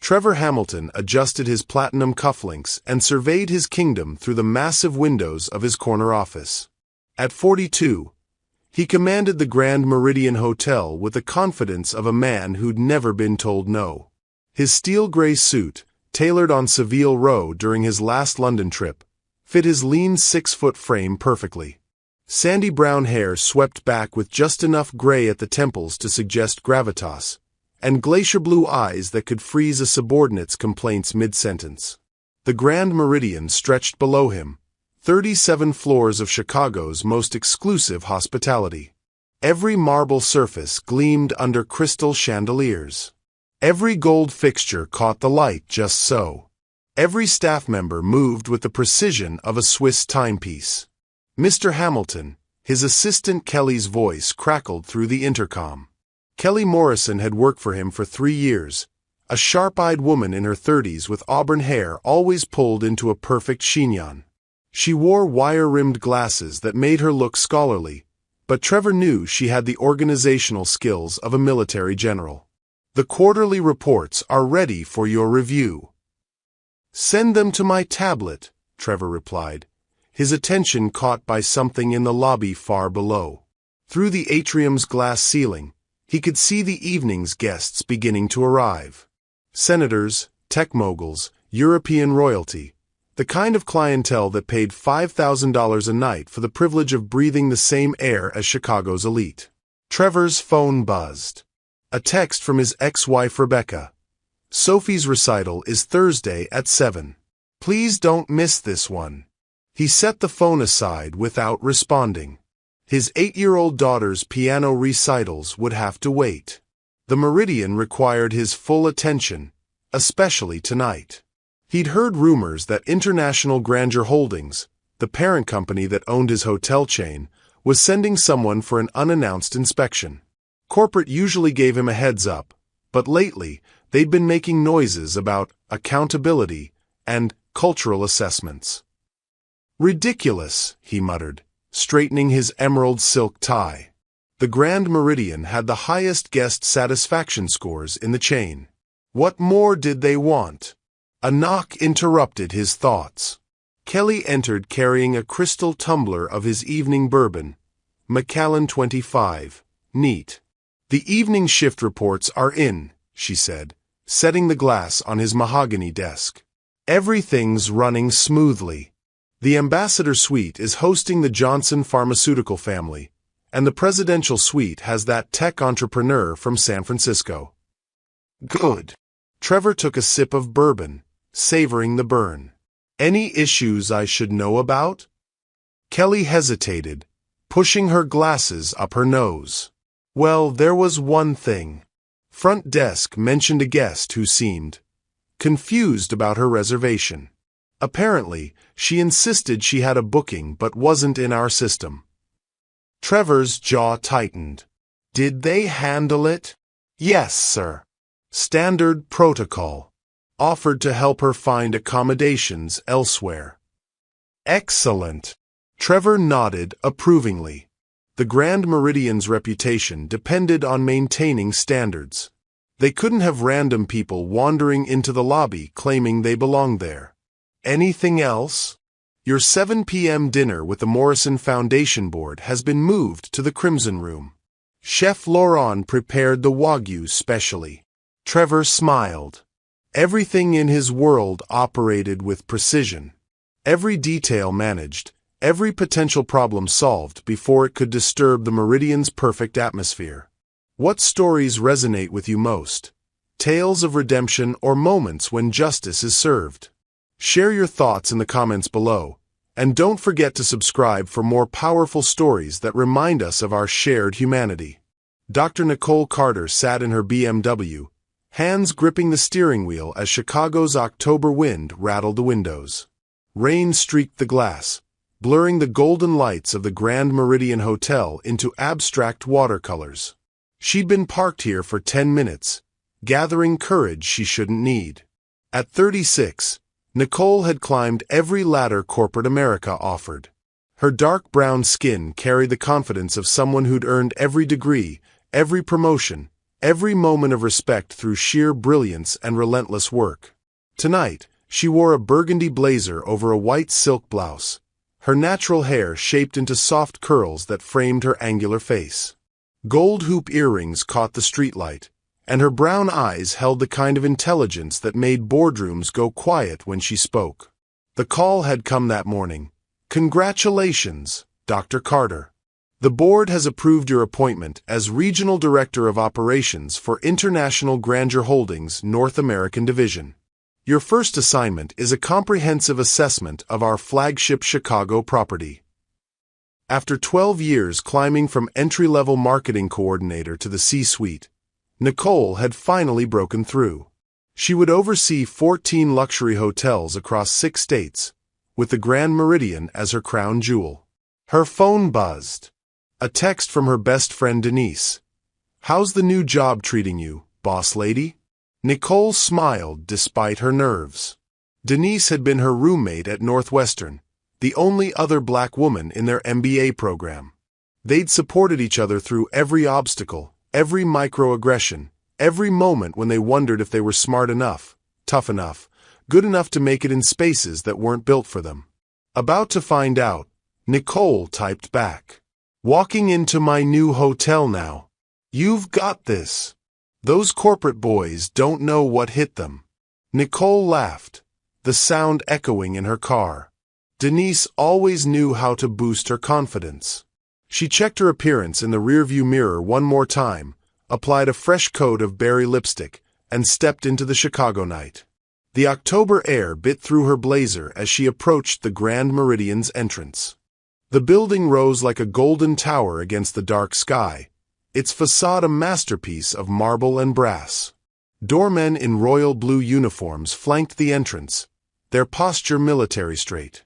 Trevor Hamilton adjusted his platinum cufflinks and surveyed his kingdom through the massive windows of his corner office. At 42, he commanded the Grand Meridian Hotel with the confidence of a man who'd never been told no. His steel-gray suit, tailored on Savile Row during his last London trip, fit his lean 6-foot frame perfectly. Sandy brown hair swept back with just enough gray at the temples to suggest gravitas, and glacier blue eyes that could freeze a subordinate's complaints mid-sentence. The Grand Meridian stretched below him, 37 floors of Chicago's most exclusive hospitality. Every marble surface gleamed under crystal chandeliers. Every gold fixture caught the light just so. Every staff member moved with the precision of a Swiss timepiece. Mr. Hamilton, his assistant Kelly's voice crackled through the intercom. Kelly Morrison had worked for him for 3 years, a sharp-eyed woman in her 30s with auburn hair always pulled into a perfect chignon. She wore wire-rimmed glasses that made her look scholarly, but Trevor knew she had the organizational skills of a military general. The quarterly reports are ready for your review. Send them to my tablet, Trevor replied, his attention caught by something in the lobby far below. Through the atrium's glass ceiling, he could see the evening's guests beginning to arrive. Senators, tech moguls, European royalty, the kind of clientele that paid $5,000 a night for the privilege of breathing the same air as Chicago's elite. Trevor's phone buzzed. A text from his ex-wife Rebecca. Sophie's recital is Thursday at 7. Please don't miss this one. He set the phone aside without responding. His 8-year-old daughter's piano recitals would have to wait. The Meridian required his full attention, especially tonight. He'd heard rumors that International Grandeur Holdings, the parent company that owned his hotel chain, was sending someone for an unannounced inspection. Corporate usually gave him a heads up, but lately they'd been making noises about accountability and cultural assessments. Ridiculous, he muttered, straightening his emerald silk tie. The Grand Meridian had the highest guest satisfaction scores in the chain. What more did they want? A knock interrupted his thoughts. Kelly entered carrying a crystal tumbler of his evening bourbon, Macallan 25, neat. The evening shift reports are in, she said, setting the glass on his mahogany desk. Everything's running smoothly. The Ambassador Suite is hosting the Johnson Pharmaceutical family, and the Presidential Suite has that tech entrepreneur from San Francisco. Good. Trevor took a sip of bourbon, savoring the burn. Any issues I should know about? Kelly hesitated, pushing her glasses up her nose. Well, there was one thing. Front desk mentioned a guest who seemed confused about her reservation. Apparently, she insisted she had a booking but wasn't in our system. Trevor's jaw tightened. Did they handle it? Yes, sir. Standard protocol. Offered to help her find accommodations elsewhere. Excellent. Trevor nodded approvingly. The Grand Meridian's reputation depended on maintaining standards. They couldn't have random people wandering into the lobby claiming they belonged there. Anything else? Your 7 p.m. dinner with the Morrison Foundation Board has been moved to the Crimson Room. Chef Laurent prepared the Wagyu specially. Trevor smiled. Everything in his world operated with precision. Every detail managed, every potential problem solved before it could disturb the Meridian's perfect atmosphere. What stories resonate with you most? Tales of redemption or moments when justice is served? Share your thoughts in the comments below, and don't forget to subscribe for more powerful stories that remind us of our shared humanity. Dr. Nicole Carter sat in her BMW, hands gripping the steering wheel as Chicago's October wind rattled the windows. Rain streaked the glass, blurring the golden lights of the Grand Meridian Hotel into abstract watercolors. She'd been parked here for 10 minutes, gathering courage she shouldn't need. At 36, Nicole had climbed every ladder corporate America offered. Her dark brown skin carried the confidence of someone who'd earned every degree, every promotion, every moment of respect through sheer brilliance and relentless work. Tonight, she wore a burgundy blazer over a white silk blouse, her natural hair shaped into soft curls that framed her angular face. Gold hoop earrings caught the streetlight, and her brown eyes held the kind of intelligence that made boardrooms go quiet when she spoke. The call had come that morning. "Congratulations, Dr. Carter. The board has approved your appointment as Regional Director of Operations for International Grandeur Holdings North American Division. Your first assignment is a comprehensive assessment of our flagship Chicago property." After 12 years climbing from entry-level marketing coordinator to the C-suite, Nicole had finally broken through. She would oversee 14 luxury hotels across 6 states, with the Grand Meridian as her crown jewel. Her phone buzzed. A text from her best friend Denise. "How's the new job treating you, boss lady?" Nicole smiled despite her nerves. Denise had been her roommate at Northwestern, the only other black woman in their MBA program. They'd supported each other through every obstacle, every microaggression, every moment when they wondered if they were smart enough, tough enough, good enough to make it in spaces that weren't built for them. About to find out, Nicole typed back. "Walking into my new hotel now. You've got this. Those corporate boys don't know what hit them." Nicole laughed, the sound echoing in her car. Denise always knew how to boost her confidence. She checked her appearance in the rearview mirror one more time, applied a fresh coat of berry lipstick, and stepped into the Chicago night. The October air bit through her blazer as she approached the Grand Meridian's entrance. The building rose like a golden tower against the dark sky, its facade a masterpiece of marble and brass. Doormen in royal blue uniforms flanked the entrance, their posture military straight.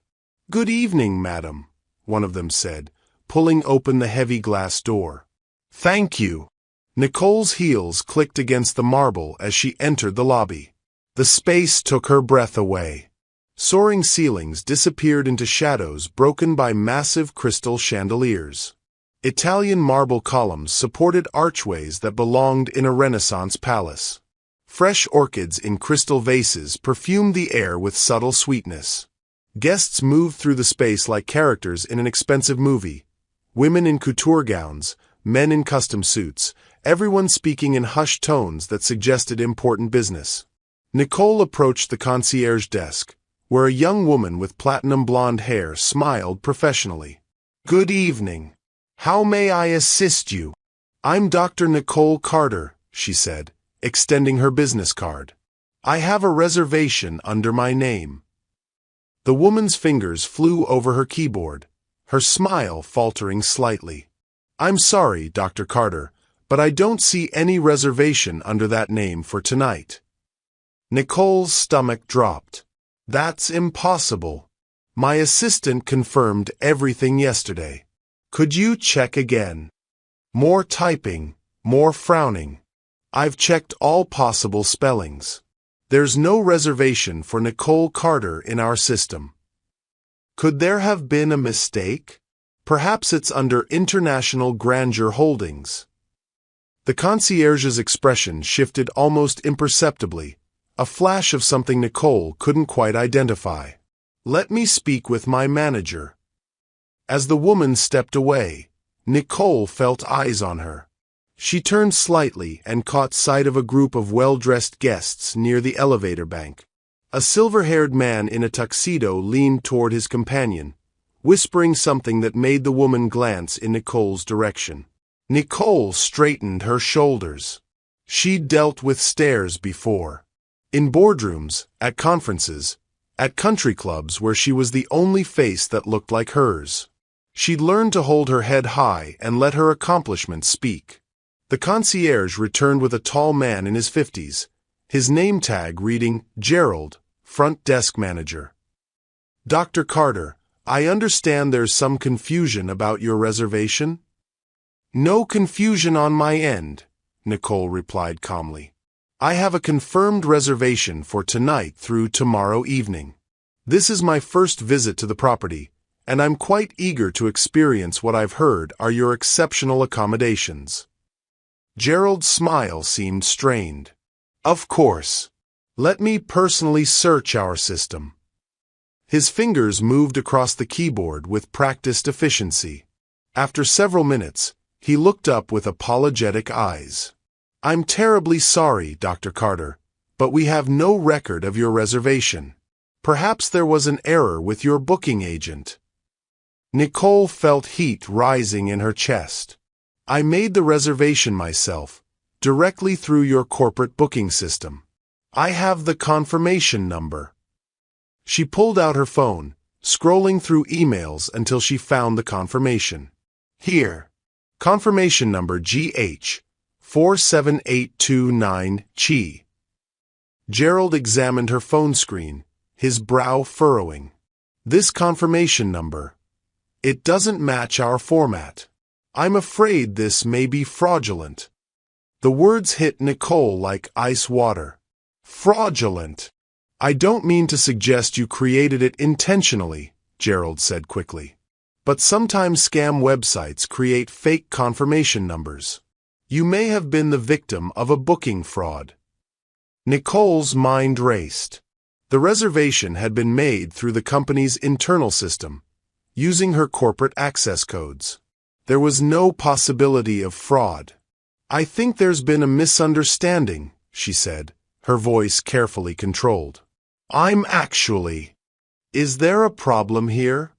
"Good evening, madam," one of them said, pulling open the heavy glass door. "Thank you." Nicole's heels clicked against the marble as she entered the lobby. The space took her breath away. Soaring ceilings disappeared into shadows broken by massive crystal chandeliers. Italian marble columns supported archways that belonged in a Renaissance palace. Fresh orchids in crystal vases perfumed the air with subtle sweetness. Guests moved through the space like characters in an expensive movie. Women in couture gowns, men in custom suits, everyone speaking in hushed tones that suggested important business. Nicole approached the concierge desk, where a young woman with platinum blonde hair smiled professionally. "Good evening. How may I assist you?" "I'm Dr. Nicole Carter," she said, extending her business card. "I have a reservation under my name." The woman's fingers flew over her keyboard, her smile faltering slightly. "I'm sorry, Dr. Carter, but I don't see any reservation under that name for tonight." Nicole's stomach dropped. "That's impossible. My assistant confirmed everything yesterday. Could you check again?" More typing, more frowning. "I've checked all possible spellings. There's no reservation for Nicole Carter in our system." Could there have been a mistake? Perhaps it's under International Grandeur Holdings. The concierge's expression shifted almost imperceptibly, a flash of something Nicole couldn't quite identify. "Let me speak with my manager." As the woman stepped away, Nicole felt eyes on her. She turned slightly and caught sight of a group of well-dressed guests near the elevator bank. A silver-haired man in a tuxedo leaned toward his companion, whispering something that made the woman glance in Nicole's direction. Nicole straightened her shoulders. She'd dealt with stares before. In boardrooms, at conferences, at country clubs where she was the only face that looked like hers. She'd learned to hold her head high and let her accomplishments speak. The concierge returned with a tall man in his 50s, his name tag reading Gerald, front desk manager. "Dr. Carter, I understand there's some confusion about your reservation?" "No confusion on my end," Nicole replied calmly. "I have a confirmed reservation for tonight through tomorrow evening. This is my first visit to the property, and I'm quite eager to experience what I've heard are your exceptional accommodations." Gerald's smile seemed strained. Of course. Let me personally search our system. His fingers moved across the keyboard with practiced efficiency. After several minutes, he looked up with apologetic eyes. I'm terribly sorry, Dr. Carter, but we have no record of your reservation. Perhaps there was an error with your booking agent. Nicole felt heat rising in her chest. I made the reservation myself, directly through your corporate booking system. I have the confirmation number. She pulled out her phone, scrolling through emails until she found the confirmation. Here. Confirmation number GH 47829 Chi. Gerald examined her phone screen, his brow furrowing. This confirmation number. It doesn't match our format. I'm afraid this may be fraudulent. The words hit Nicole like ice water. Fraudulent. I don't mean to suggest you created it intentionally, Gerald said quickly. But sometimes scam websites create fake confirmation numbers. You may have been the victim of a booking fraud. Nicole's mind raced. The reservation had been made through the company's internal system, using her corporate access codes. There was no possibility of fraud. I think there's been a misunderstanding, she said, her voice carefully controlled. Is there a problem here?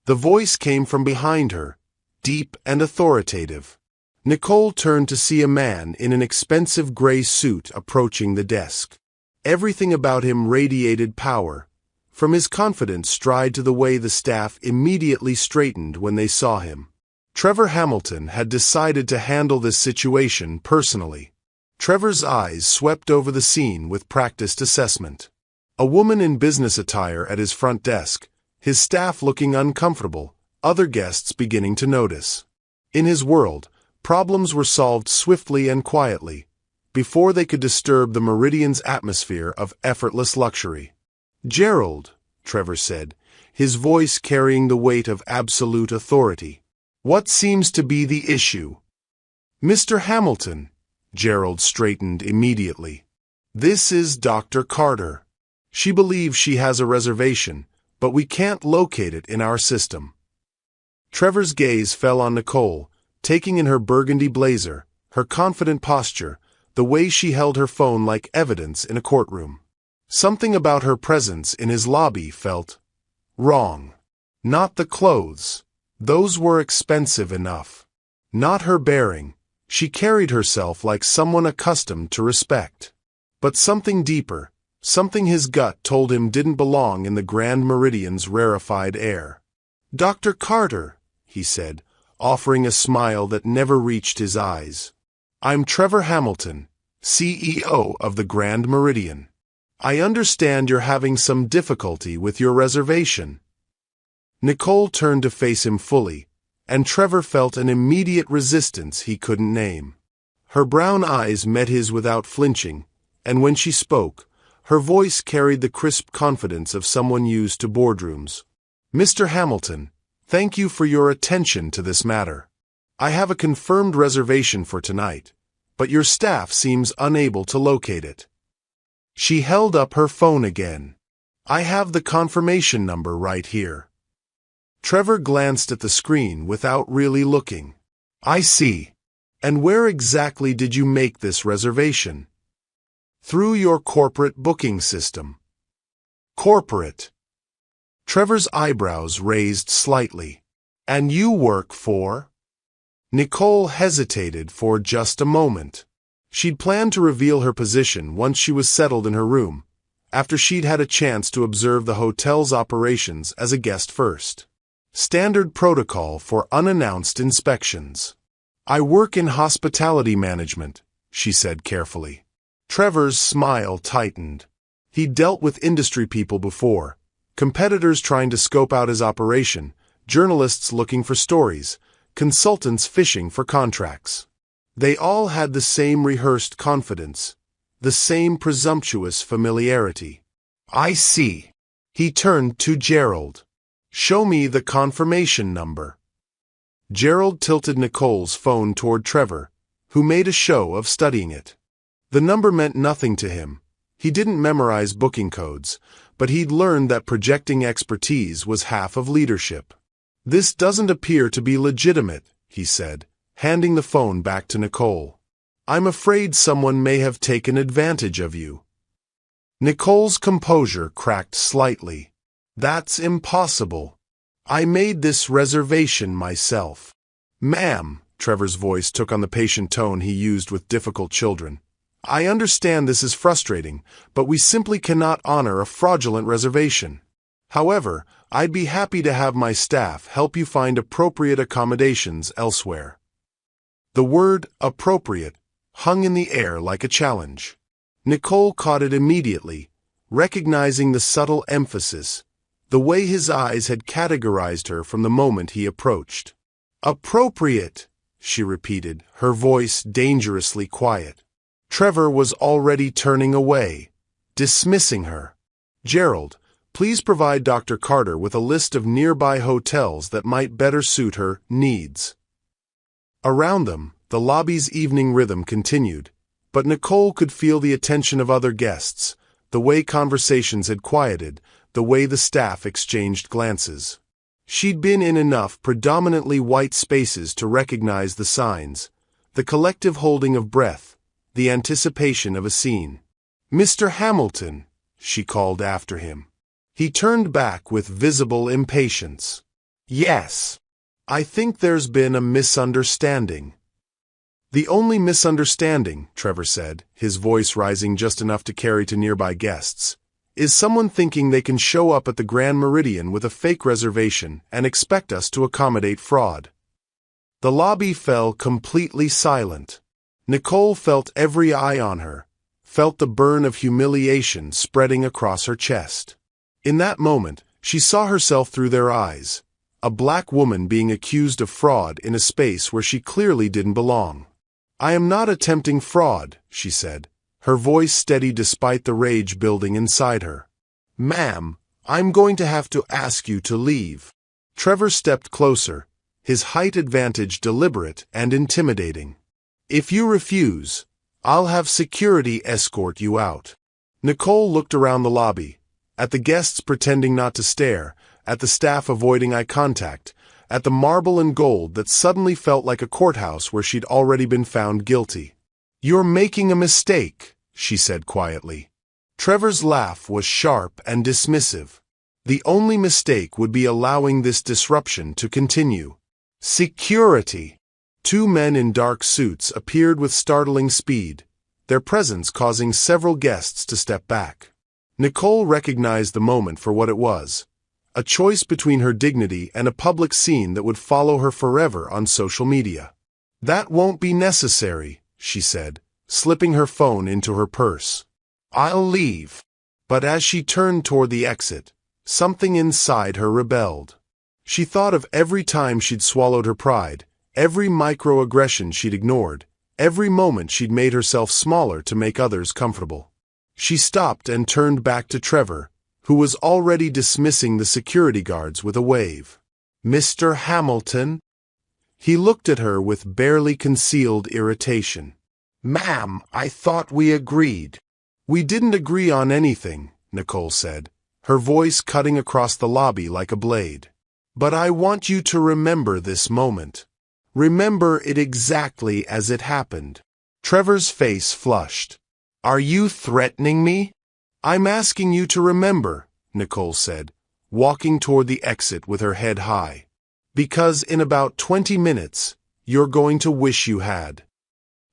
The voice came from behind her, deep and authoritative. Nicole turned to see a man in an expensive gray suit approaching the desk. Everything about him radiated power, from his confident stride to the way the staff immediately straightened when they saw him. Trevor Hamilton had decided to handle this situation personally. Trevor's eyes swept over the scene with practiced assessment. A woman in business attire at his front desk, his staff looking uncomfortable, other guests beginning to notice. In his world, problems were solved swiftly and quietly, before they could disturb the Meridian's atmosphere of effortless luxury. Gerald, Trevor said, his voice carrying the weight of absolute authority. What seems to be the issue? Mr. Hamilton, Gerald straightened immediately. This is Dr. Carter. She believes she has a reservation, but we can't locate it in our system. Trevor's gaze fell on Nicole, taking in her burgundy blazer, her confident posture, the way she held her phone like evidence in a courtroom. Something about her presence in his lobby felt wrong. Not the clothes. Those were expensive enough. Not her bearing. She carried herself like someone accustomed to respect. But something deeper, something his gut told him didn't belong in the Grand Meridian's rarefied air. Dr. Carter, he said, offering a smile that never reached his eyes. I'm Trevor Hamilton, CEO of the Grand Meridian. I understand you're having some difficulty with your reservation. Nicole turned to face him fully, and Trevor felt an immediate resistance he couldn't name. Her brown eyes met his without flinching, and when she spoke, her voice carried the crisp confidence of someone used to boardrooms. Mr. Hamilton, thank you for your attention to this matter. I have a confirmed reservation for tonight, but your staff seems unable to locate it. She held up her phone again. I have the confirmation number right here. Trevor glanced at the screen without really looking. I see. And where exactly did you make this reservation? Through your corporate booking system. Corporate. Trevor's eyebrows raised slightly. And you work for? Nicole hesitated for just a moment. She'd planned to reveal her position once she was settled in her room, after she'd had a chance to observe the hotel's operations as a guest first. Standard protocol for unannounced inspections. I work in hospitality management, she said carefully. Trevor's smile tightened. He'd dealt with industry people before, competitors trying to scope out his operation, journalists looking for stories, consultants fishing for contracts. They all had the same rehearsed confidence, the same presumptuous familiarity. I see. He turned to Gerald. Show me the confirmation number. Gerald tilted Nicole's phone toward Trevor, who made a show of studying it. The number meant nothing to him. He didn't memorize booking codes, but he'd learned that projecting expertise was half of leadership. "This doesn't appear to be legitimate," he said, handing the phone back to Nicole. "I'm afraid someone may have taken advantage of you." Nicole's composure cracked slightly. "That's impossible. I made this reservation myself." "Ma'am," Trevor's voice took on the patient tone he used with difficult children, "I understand this is frustrating, but we simply cannot honor a fraudulent reservation. However, I'd be happy to have my staff help you find appropriate accommodations elsewhere." The word appropriate hung in the air like a challenge. Nicole caught it immediately, recognizing the subtle emphasis, the way his eyes had categorized her from the moment he approached. "Appropriate," she repeated, her voice dangerously quiet. Trevor was already turning away, dismissing her. "Gerald, please provide Dr. Carter with a list of nearby hotels that might better suit her needs." Around them, the lobby's evening rhythm continued, but Nicole could feel the attention of other guests, the way conversations had quieted, the way the staff exchanged glances. She'd been in enough predominantly white spaces to recognize the signs, the collective holding of breath, the anticipation of a scene. "Mr. Hamilton," she called after him. He turned back with visible impatience. "Yes. I think there's been a misunderstanding." "The only misunderstanding," Trevor said, his voice rising just enough to carry to nearby guests, "is someone thinking they can show up at the Grand Meridian with a fake reservation and expect us to accommodate fraud." The lobby fell completely silent. Nicole felt every eye on her, felt the burn of humiliation spreading across her chest. In that moment, she saw herself through their eyes, a black woman being accused of fraud in a space where she clearly didn't belong. "I am not attempting fraud," she said, her voice steady despite the rage building inside her. "Ma'am, I'm going to have to ask you to leave." Trevor stepped closer, his height advantage deliberate and intimidating. "If you refuse, I'll have security escort you out." Nicole looked around the lobby, at the guests pretending not to stare, at the staff avoiding eye contact, at the marble and gold that suddenly felt like a courthouse where she'd already been found guilty. "You're making a mistake," she said quietly. Trevor's laugh was sharp and dismissive. The only mistake would be allowing this disruption to continue. "Security!" Two men in dark suits appeared with startling speed, their presence causing several guests to step back. Nicole recognized the moment for what it was, a choice between her dignity and a public scene that would follow her forever on social media. "That won't be necessary," she said, slipping her phone into her purse. "I'll leave." But as she turned toward the exit, something inside her rebelled. She thought of every time she'd swallowed her pride, every microaggression she'd ignored, every moment she'd made herself smaller to make others comfortable. She stopped and turned back to Trevor, who was already dismissing the security guards with a wave. "Mr. Hamilton?" He looked at her with barely concealed irritation. "Ma'am, I thought we agreed." "We didn't agree on anything," Nicole said, her voice cutting across the lobby like a blade. "But I want you to remember this moment. Remember it exactly as it happened." Trevor's face flushed. "Are you threatening me?" "I'm asking you to remember," Nicole said, walking toward the exit with her head high. "Because in about 20 minutes, you're going to wish you had."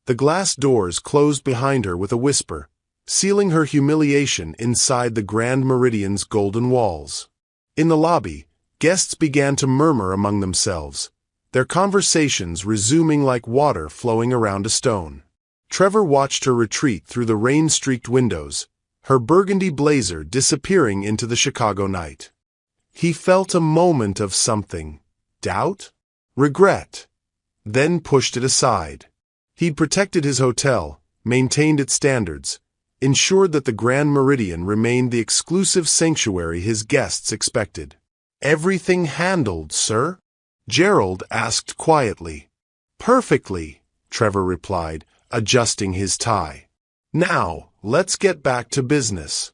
The glass doors closed behind her with a whisper, sealing her humiliation inside the Grand Meridian's golden walls. In the lobby, guests began to murmur among themselves, their conversations resuming like water flowing around a stone. Trevor watched her retreat through the rain-streaked windows, her burgundy blazer disappearing into the Chicago night. He felt a moment of something, doubt, regret, then pushed it aside. He'd protected his hotel, maintained its standards, ensured that the Grand Meridian remained the exclusive sanctuary his guests expected. "Everything handled, sir?" Gerald asked quietly. "Perfectly," Trevor replied, adjusting his tie. Now, let's get back to business.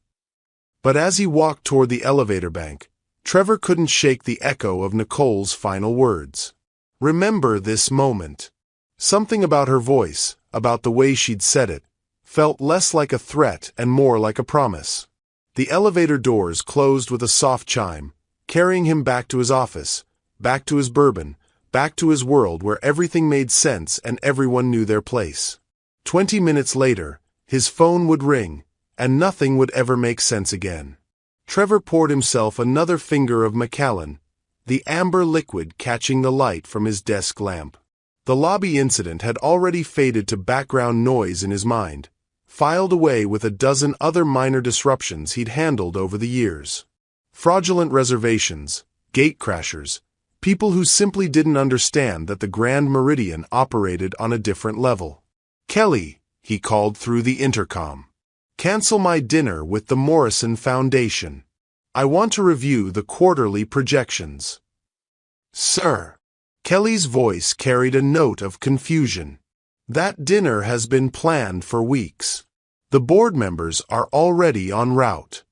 But as he walked toward the elevator bank, Trevor couldn't shake the echo of Nicole's final words. Remember this moment. Something about her voice, about the way she'd said it, felt less like a threat and more like a promise. The elevator doors closed with a soft chime, carrying him back to his office, back to his bourbon, back to his world where everything made sense and everyone knew their place. 20 minutes later, his phone would ring, and nothing would ever make sense again. Trevor poured himself another finger of Macallan, the amber liquid catching the light from his desk lamp. The lobby incident had already faded to background noise in his mind, filed away with a dozen other minor disruptions he'd handled over the years. Fraudulent reservations, gatecrashers, people who simply didn't understand that the Grand Meridian operated on a different level. Kelly, he called through the intercom. Cancel my dinner with the Morrison Foundation. I want to review the quarterly projections. Sir. Kelly's voice carried a note of confusion. That dinner has been planned for weeks. The board members are already en route.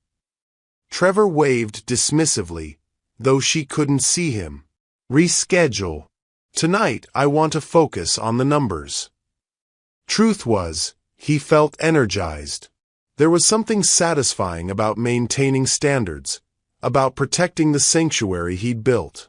Trevor waved dismissively, though she couldn't see him. Reschedule. Tonight I want to focus on the numbers. Truth was, he felt energized. There was something satisfying about maintaining standards, about protecting the sanctuary he'd built.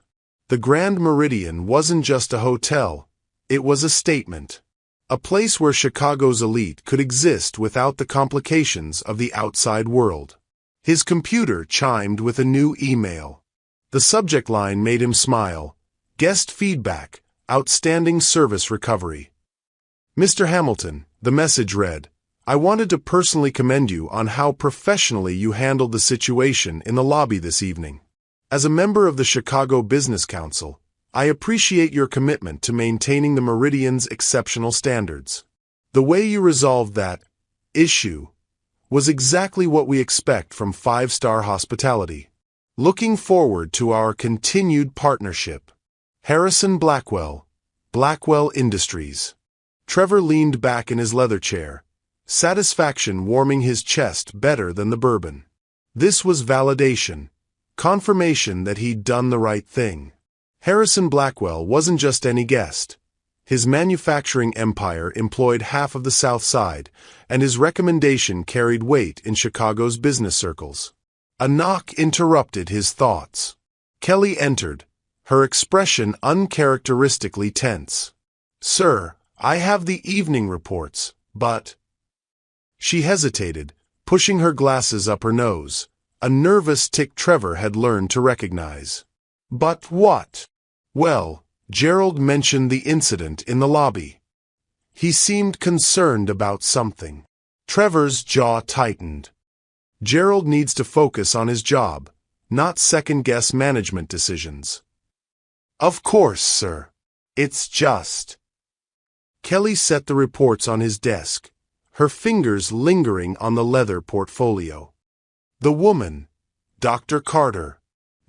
The Grand Meridian wasn't just a hotel, it was a statement. A place where Chicago's elite could exist without the complications of the outside world. His computer chimed with a new email. The subject line made him smile. Guest feedback, outstanding service recovery. Mr. Hamilton, the message read, I wanted to personally commend you on how professionally you handled the situation in the lobby this evening. As a member of the Chicago Business Council, I appreciate your commitment to maintaining the Meridian's exceptional standards. The way you resolved that issue was exactly what we expect from five-star hospitality. Looking forward to our continued partnership. Harrison Blackwell, Blackwell Industries. Trevor leaned back in his leather chair, satisfaction warming his chest better than the bourbon. This was validation, confirmation that he'd done the right thing. Harrison Blackwell wasn't just any guest. His manufacturing empire employed half of the South Side, and his recommendation carried weight in Chicago's business circles. A knock interrupted his thoughts. Kelly entered, her expression uncharacteristically tense. Sir, I have the evening reports, but... She hesitated, pushing her glasses up her nose, a nervous tic Trevor had learned to recognize. But what? Well, Gerald mentioned the incident in the lobby. He seemed concerned about something. Trevor's jaw tightened. Gerald needs to focus on his job, not second-guess management decisions. Of course, sir. It's just... Kelly set the reports on his desk, her fingers lingering on the leather portfolio. The woman, Dr. Carter.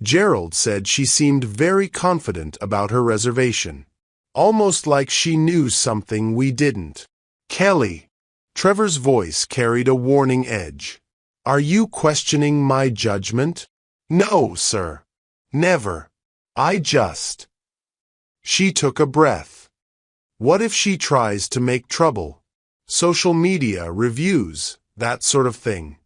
Gerald said she seemed very confident about her reservation. Almost like she knew something we didn't. Kelly. Trevor's voice carried a warning edge. Are you questioning my judgment? No, sir. Never. I just... She took a breath. What if she tries to make trouble? Social media, reviews, that sort of thing.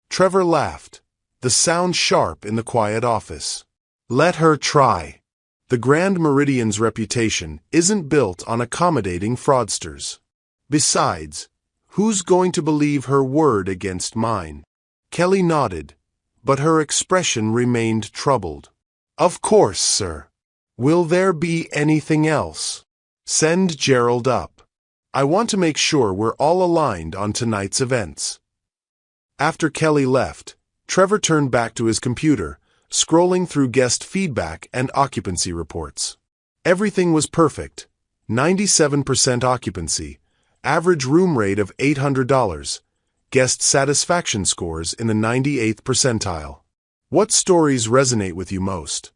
Trevor laughed, the sound sharp in the quiet office. Let her try. The Grand Meridian's reputation isn't built on accommodating fraudsters. Besides, who's going to believe her word against mine? Kelly nodded, but her expression remained troubled. Of course, sir. Will there be anything else? Send Gerald up. I want to make sure we're all aligned on tonight's events. After Kelly left, Trevor turned back to his computer, scrolling through guest feedback and occupancy reports. Everything was perfect. 97% occupancy, average room rate of $800, guest satisfaction scores in the 98th percentile. What stories resonate with you most?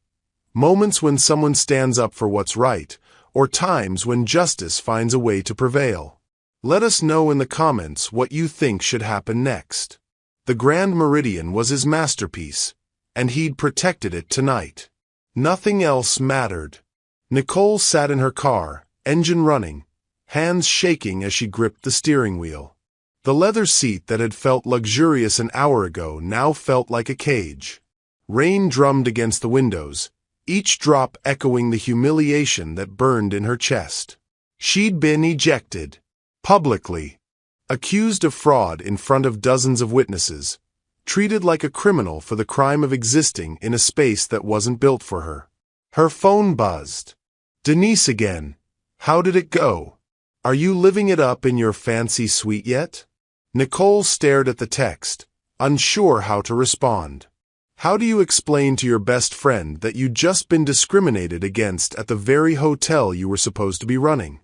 Moments when someone stands up for what's right, or times when justice finds a way to prevail. Let us know in the comments what you think should happen next. The Grand Meridian was his masterpiece, and he'd protected it tonight. Nothing else mattered. Nicole sat in her car, engine running, hands shaking as she gripped the steering wheel. The leather seat that had felt luxurious an hour ago now felt like a cage. Rain drummed against the windows, each drop echoing the humiliation that burned in her chest. She'd been ejected. Publicly. Accused of fraud in front of dozens of witnesses. Treated like a criminal for the crime of existing in a space that wasn't built for her. Her phone buzzed. Denise again. How did it go? Are you living it up in your fancy suite yet? Nicole stared at the text, unsure how to respond. How do you explain to your best friend that you'd just been discriminated against at the very hotel you were supposed to be running?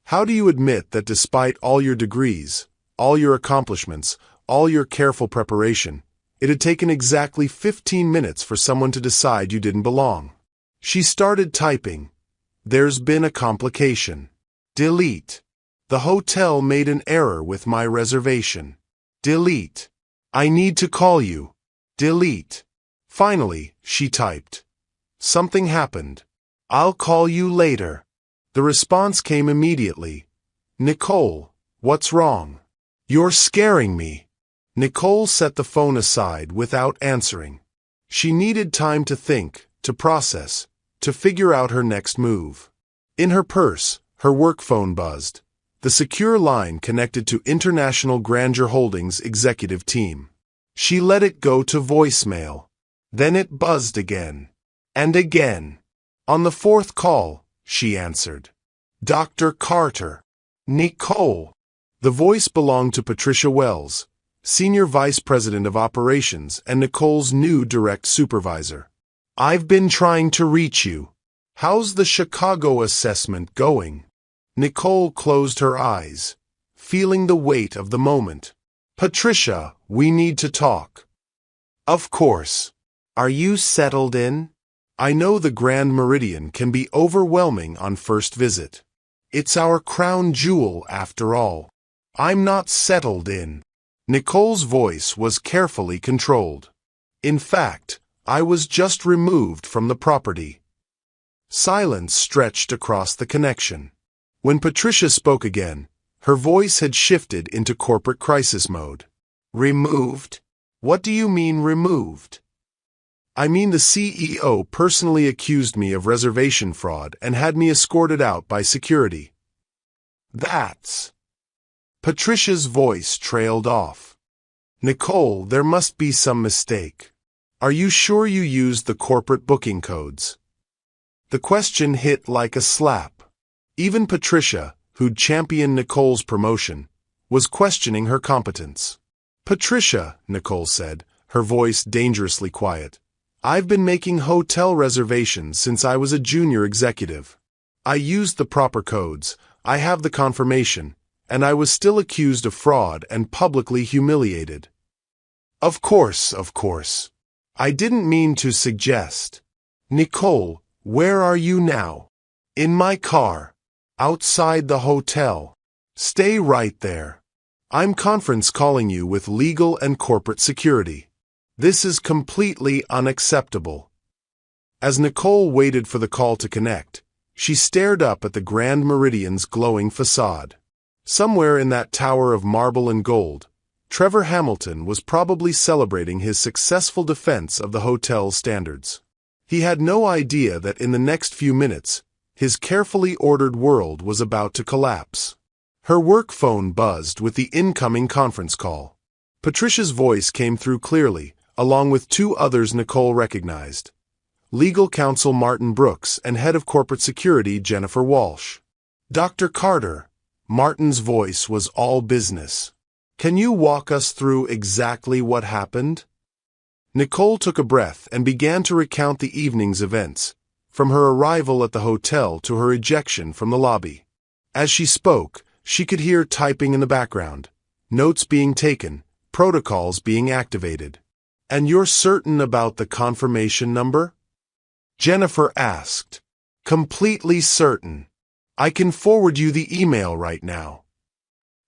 How do you admit that despite all your degrees, all your accomplishments, all your careful preparation, it had taken exactly 15 minutes for someone to decide you didn't belong? She started typing. There's been a complication. Delete. The hotel made an error with my reservation. Delete. I need to call you. Delete. Finally, she typed. Something happened. I'll call you later. The response came immediately. Nicole, what's wrong? You're scaring me. Nicole set the phone aside without answering. She needed time to think, to process, to figure out her next move. In her purse, her work phone buzzed. The secure line connected to International Grandeur Holdings executive team. She let it go to voicemail. Then it buzzed again. And again. On the fourth call, she answered. Dr. Carter. Nicole. The voice belonged to Patricia Wells, Senior Vice President of Operations and Nicole's new direct supervisor. I've been trying to reach you. How's the Chicago assessment going? Nicole closed her eyes, feeling the weight of the moment. Patricia, we need to talk. Of course. Are you settled in? I know the Grand Meridian can be overwhelming on first visit. It's our crown jewel after all. I'm not settled in. Nicole's voice was carefully controlled. In fact, I was just removed from the property. Silence stretched across the connection. When Patricia spoke again, her voice had shifted into corporate crisis mode. Removed? What do you mean removed? I mean the CEO personally accused me of reservation fraud and had me escorted out by security. That's... Patricia's voice trailed off. Nicole, there must be some mistake. Are you sure you used the corporate booking codes? The question hit like a slap. Even Patricia, who'd championed Nicole's promotion, was questioning her competence. Patricia, Nicole said, her voice dangerously quiet. I've been making hotel reservations since I was a junior executive. I used the proper codes, I have the confirmation, and I was still accused of fraud and publicly humiliated. Of course. I didn't mean to suggest. Nicole, where are you now? In my car. Outside the hotel. Stay right there. I'm conference calling you with legal and corporate security. This is completely unacceptable. As Nicole waited for the call to connect, she stared up at the Grand Meridian's glowing facade. Somewhere in that tower of marble and gold, Trevor Hamilton was probably celebrating his successful defense of the hotel's standards. He had no idea that in the next few minutes, his carefully ordered world was about to collapse. Her work phone buzzed with the incoming conference call. Patricia's voice came through clearly, along with two others Nicole recognized. Legal counsel Martin Brooks and head of corporate security Jennifer Walsh. Dr. Carter. Martin's voice was all business. Can you walk us through exactly what happened? Nicole took a breath and began to recount the evening's events, from her arrival at the hotel to her ejection from the lobby. As she spoke, she could hear typing in the background, notes being taken, protocols being activated. And you're certain about the confirmation number? Jennifer asked. Completely certain. I can forward you the email right now.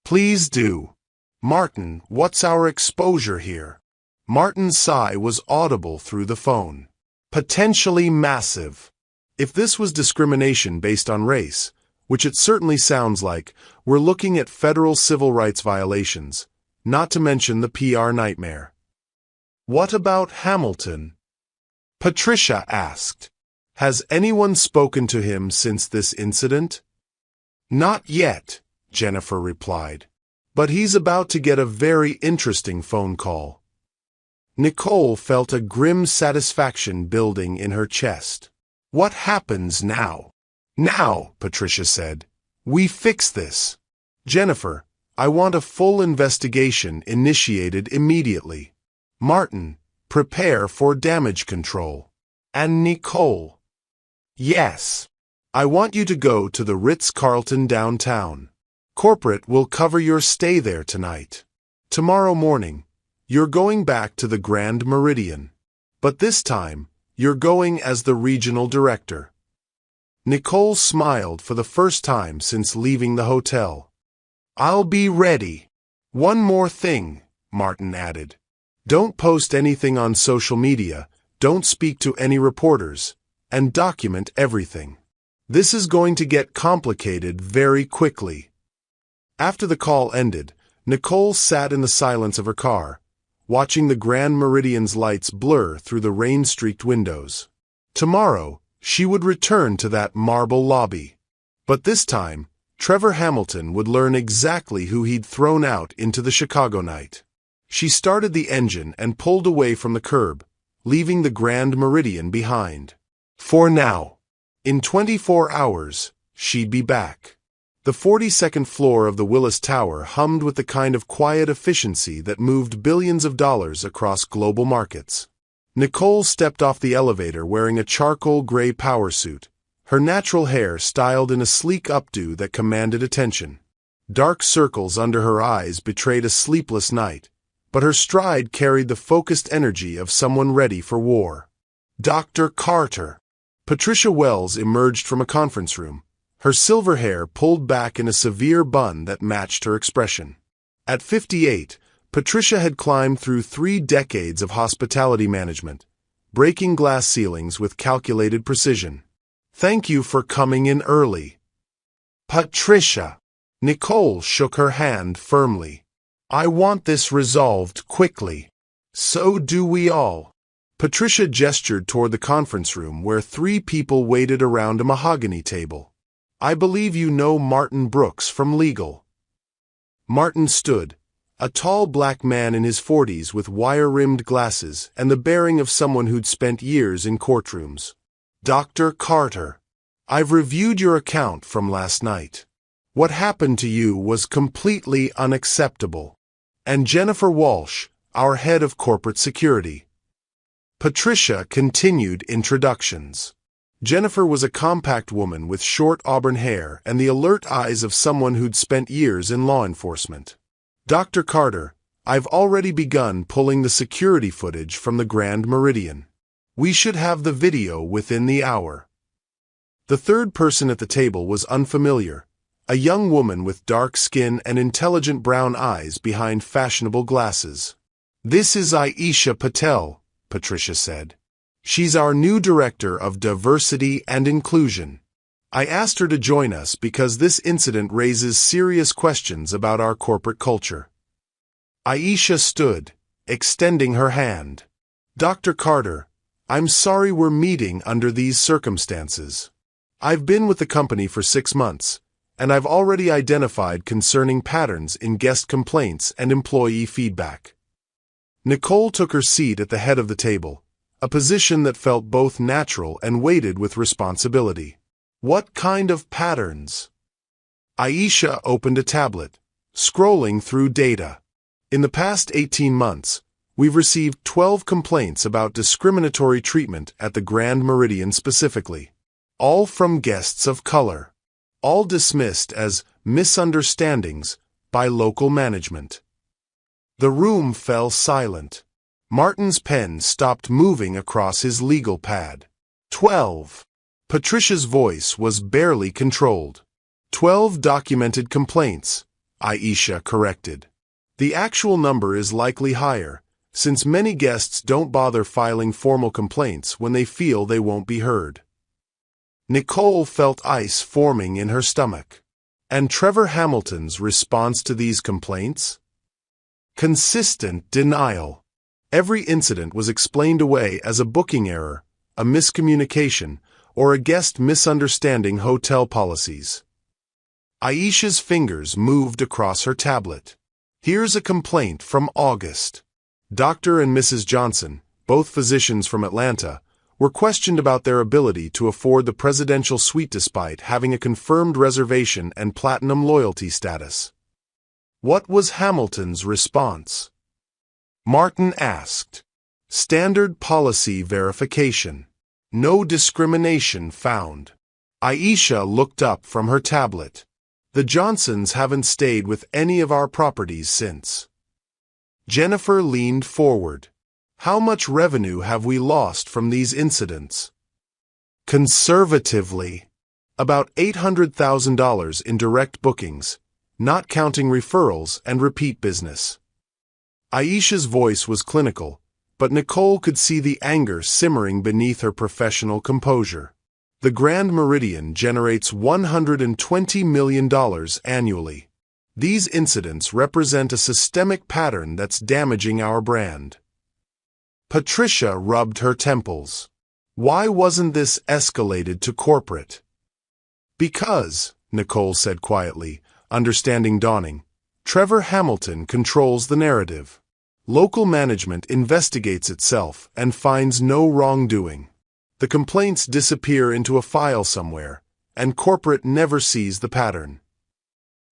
Please do. Martin, what's our exposure here? Martin's sigh was audible through the phone. Potentially massive. If this was discrimination based on race, which it certainly sounds like, we're looking at federal civil rights violations, not to mention the PR nightmare. What about Hamilton? Patricia asked. Has anyone spoken to him since this incident? Not yet, Jennifer replied. But he's about to get a very interesting phone call. Nicole felt a grim satisfaction building in her chest. What happens now? Now, Patricia said. We fix this. Jennifer, I want a full investigation initiated immediately. Martin, prepare for damage control. And Nicole. Yes. I want you to go to the Ritz-Carlton downtown. Corporate will cover your stay there tonight. Tomorrow morning, you're going back to the Grand Meridian. But this time, you're going as the regional director. Nicole smiled for the first time since leaving the hotel. I'll be ready. One more thing, Martin added. Don't post anything on social media, don't speak to any reporters, and document everything. This is going to get complicated very quickly. After the call ended, Nicole sat in the silence of her car, watching the Grand Meridian's lights blur through the rain-streaked windows. Tomorrow, she would return to that marble lobby. But this time, Trevor Hamilton would learn exactly who he'd thrown out into the Chicago night. She started the engine and pulled away from the curb, leaving the Grand Meridian behind. For now. In 24 hours, she'd be back. The 42nd floor of the Willis Tower hummed with the kind of quiet efficiency that moved billions of dollars across global markets. Nicole stepped off the elevator wearing a charcoal gray power suit, her natural hair styled in a sleek updo that commanded attention. Dark circles under her eyes betrayed a sleepless night, but her stride carried the focused energy of someone ready for war. Dr. Carter. Patricia Wells emerged from a conference room, her silver hair pulled back in a severe bun that matched her expression. At 58, Patricia had climbed through 3 decades of hospitality management, breaking glass ceilings with calculated precision. Thank you for coming in early. Patricia. Nicole shook her hand firmly. I want this resolved quickly. So do we all. Patricia gestured toward the conference room where 3 people waited around a mahogany table. I believe you know Martin Brooks from legal. Martin stood, a tall black man in his 40s with wire-rimmed glasses and the bearing of someone who'd spent years in courtrooms. Dr. Carter, I've reviewed your account from last night. What happened to you was completely unacceptable. And Jennifer Walsh, our head of corporate security. Patricia continued introductions. Jennifer was a compact woman with short auburn hair and the alert eyes of someone who'd spent years in law enforcement. Dr. Carter, I've already begun pulling the security footage from the Grand Meridian. We should have the video within the hour. The third person at the table was unfamiliar, a young woman with dark skin and intelligent brown eyes behind fashionable glasses. This is Aisha Patel, Patricia said. She's our new director of diversity and inclusion. I asked her to join us because this incident raises serious questions about our corporate culture. Aisha stood, extending her hand. Dr. Carter, I'm sorry we're meeting under these circumstances. I've been with the company for 6 months, and I've already identified concerning patterns in guest complaints and employee feedback. Nicole took her seat at the head of the table, a position that felt both natural and weighted with responsibility. What kind of patterns? Aisha opened a tablet, scrolling through data. In the past 18 months, we've received 12 complaints about discriminatory treatment at the Grand Meridian specifically, all from guests of color, all dismissed as misunderstandings by local management. The room fell silent. Martin's pen stopped moving across his legal pad. 12. Patricia's voice was barely controlled. 12 documented complaints, Aisha corrected. The actual number is likely higher, since many guests don't bother filing formal complaints when they feel they won't be heard. Nicole felt ice forming in her stomach. And Trevor Hamilton's response to these complaints? Consistent denial. Every incident was explained away as a booking error, a miscommunication, or a guest misunderstanding hotel policies. Aisha's fingers moved across her tablet. Here's a complaint from August. Dr. and Mrs. Johnson, both physicians from Atlanta, were questioned about their ability to afford the presidential suite despite having a confirmed reservation and platinum loyalty status. What was Hamilton's response? Martin asked. Standard policy verification. No discrimination found. Aisha looked up from her tablet. The Johnsons haven't stayed with any of our properties since. Jennifer leaned forward. How much revenue have we lost from these incidents? Conservatively, about $800,000 in direct bookings, not counting referrals and repeat business. Aisha's voice was clinical, but Nicole could see the anger simmering beneath her professional composure. The Grand Meridian generates $120 million annually. These incidents represent a systemic pattern that's damaging our brand. Patricia rubbed her temples. Why wasn't this escalated to corporate? Because, Nicole said quietly, understanding dawning, Trevor Hamilton controls the narrative. Local management investigates itself and finds no wrongdoing. The complaints disappear into a file somewhere, and corporate never sees the pattern.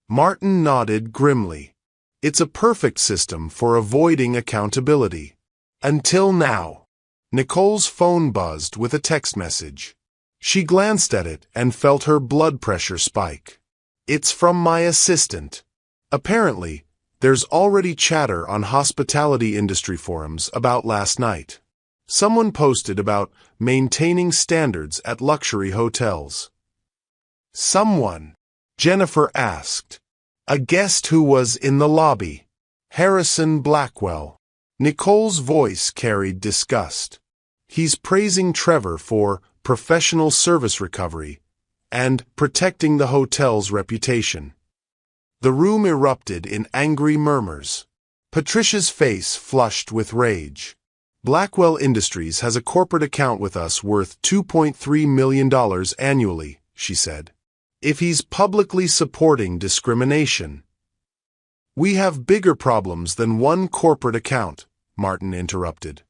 Martin nodded grimly. It's a perfect system for avoiding accountability. Until now. Nicole's phone buzzed with a text message. She glanced at it and felt her blood pressure spike. It's from my assistant. Apparently, there's already chatter on hospitality industry forums about last night. Someone posted about maintaining standards at luxury hotels. Someone? Jennifer asked. A guest who was in the lobby. Harrison Blackwell. Nicole's voice carried disgust. He's praising Trevor for professional service recovery and protecting the hotel's reputation. The room erupted in angry murmurs. Patricia's face flushed with rage. Blackwell Industries has a corporate account with us worth $2.3 million annually, she said. If he's publicly supporting discrimination. We have bigger problems than one corporate account, Martin interrupted.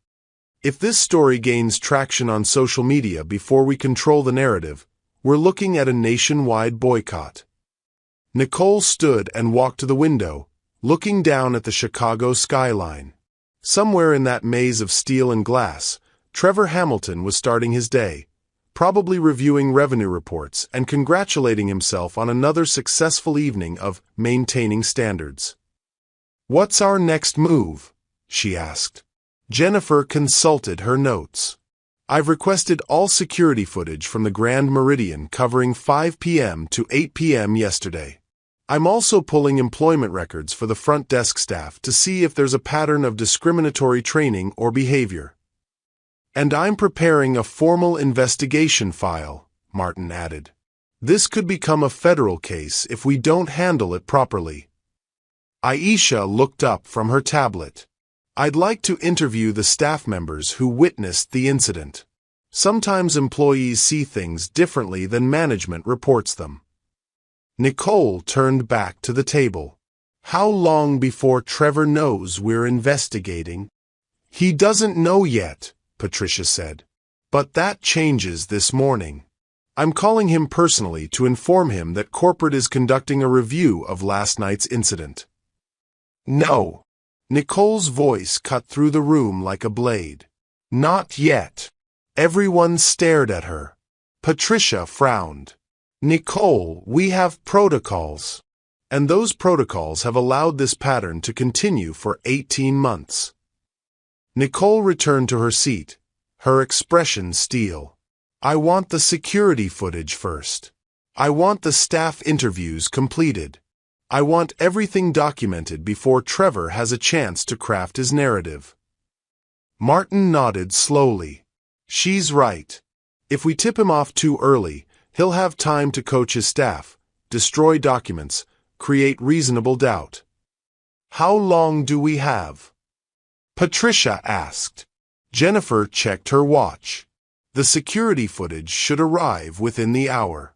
If this story gains traction on social media before we control the narrative, we're looking at a nationwide boycott. Nicole stood and walked to the window, looking down at the Chicago skyline. Somewhere in that maze of steel and glass, Trevor Hamilton was starting his day, probably reviewing revenue reports and congratulating himself on another successful evening of maintaining standards. What's our next move? She asked. Jennifer consulted her notes. I've requested all security footage from the Grand Meridian covering 5 p.m. to 8 p.m. yesterday. I'm also pulling employment records for the front desk staff to see if there's a pattern of discriminatory training or behavior. And I'm preparing a formal investigation file, Martin added. This could become a federal case if we don't handle it properly. Aisha looked up from her tablet. I'd like to interview the staff members who witnessed the incident. Sometimes employees see things differently than management reports them. Nicole turned back to the table. How long before Trevor knows we're investigating? He doesn't know yet, Patricia said. But that changes this morning. I'm calling him personally to inform him that corporate is conducting a review of last night's incident. No. Nicole's voice cut through the room like a blade. Not yet. Everyone stared at her. Patricia frowned. Nicole, we have protocols. And those protocols have allowed this pattern to continue for 18 months. Nicole returned to her seat, her expression steel. I want the security footage first. I want the staff interviews completed. I want everything documented before Trevor has a chance to craft his narrative. Martin nodded slowly. She's right. If we tip him off too early, he'll have time to coach his staff, destroy documents, create reasonable doubt. How long do we have? Patricia asked. Jennifer checked her watch. The security footage should arrive within the hour.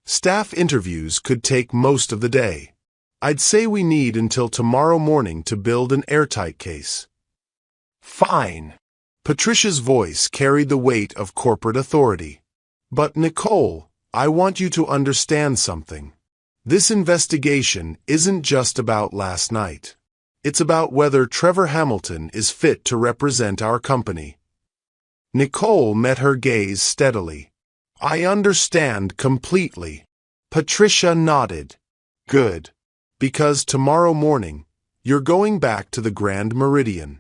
Staff interviews could take most of the day. I'd say we need until tomorrow morning to build an airtight case. Fine. Patricia's voice carried the weight of corporate authority. But Nicole, I want you to understand something. This investigation isn't just about last night. It's about whether Trevor Hamilton is fit to represent our company. Nicole met her gaze steadily. I understand completely. Patricia nodded. Good. Because tomorrow morning, you're going back to the Grand Meridian.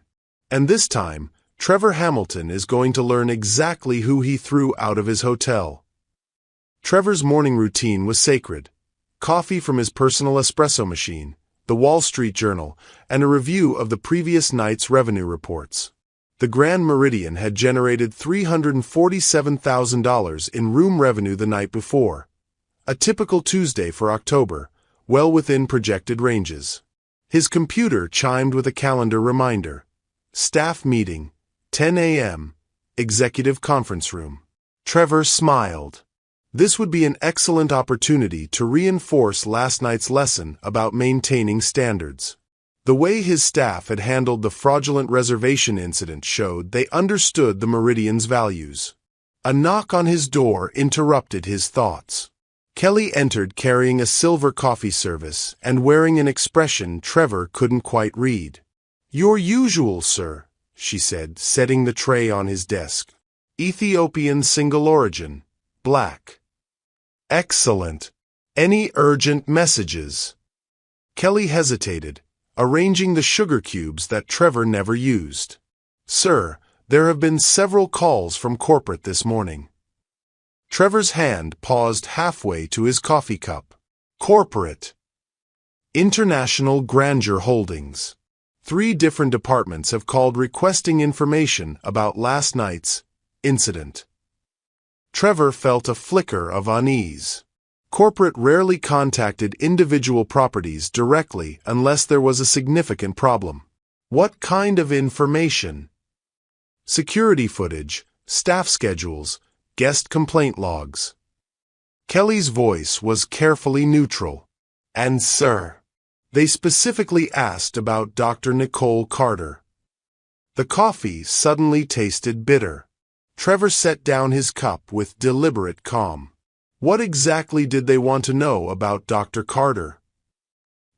And this time, Trevor Hamilton is going to learn exactly who he threw out of his hotel. Trevor's morning routine was sacred. Coffee from his personal espresso machine, the Wall Street Journal, and a review of the previous night's revenue reports. The Grand Meridian had generated $347,000 in room revenue the night before. A typical Tuesday for October, well within projected ranges. His computer chimed with a calendar reminder. Staff meeting, 10 a.m., executive conference room. Trevor smiled. This would be an excellent opportunity to reinforce last night's lesson about maintaining standards. The way his staff had handled the fraudulent reservation incident showed they understood the Meridian's values. A knock on his door interrupted his thoughts. Kelly entered carrying a silver coffee service and wearing an expression Trevor couldn't quite read. Your usual, sir, she said, setting the tray on his desk. Ethiopian single origin, black. Excellent. Any urgent messages? Kelly hesitated, arranging the sugar cubes that Trevor never used. Sir, there have been several calls from corporate this morning. Trevor's hand paused halfway to his coffee cup. Corporate. International Grandeur Holdings. 3 different departments have called requesting information about last night's incident. Trevor felt a flicker of unease. Corporate rarely contacted individual properties directly unless there was a significant problem. What kind of information? Security footage, staff schedules, guest complaint logs. Kelly's voice was carefully neutral. And sir, they specifically asked about Dr. Nicole Carter. The coffee suddenly tasted bitter. Trevor set down his cup with deliberate calm. What exactly did they want to know about Dr. Carter?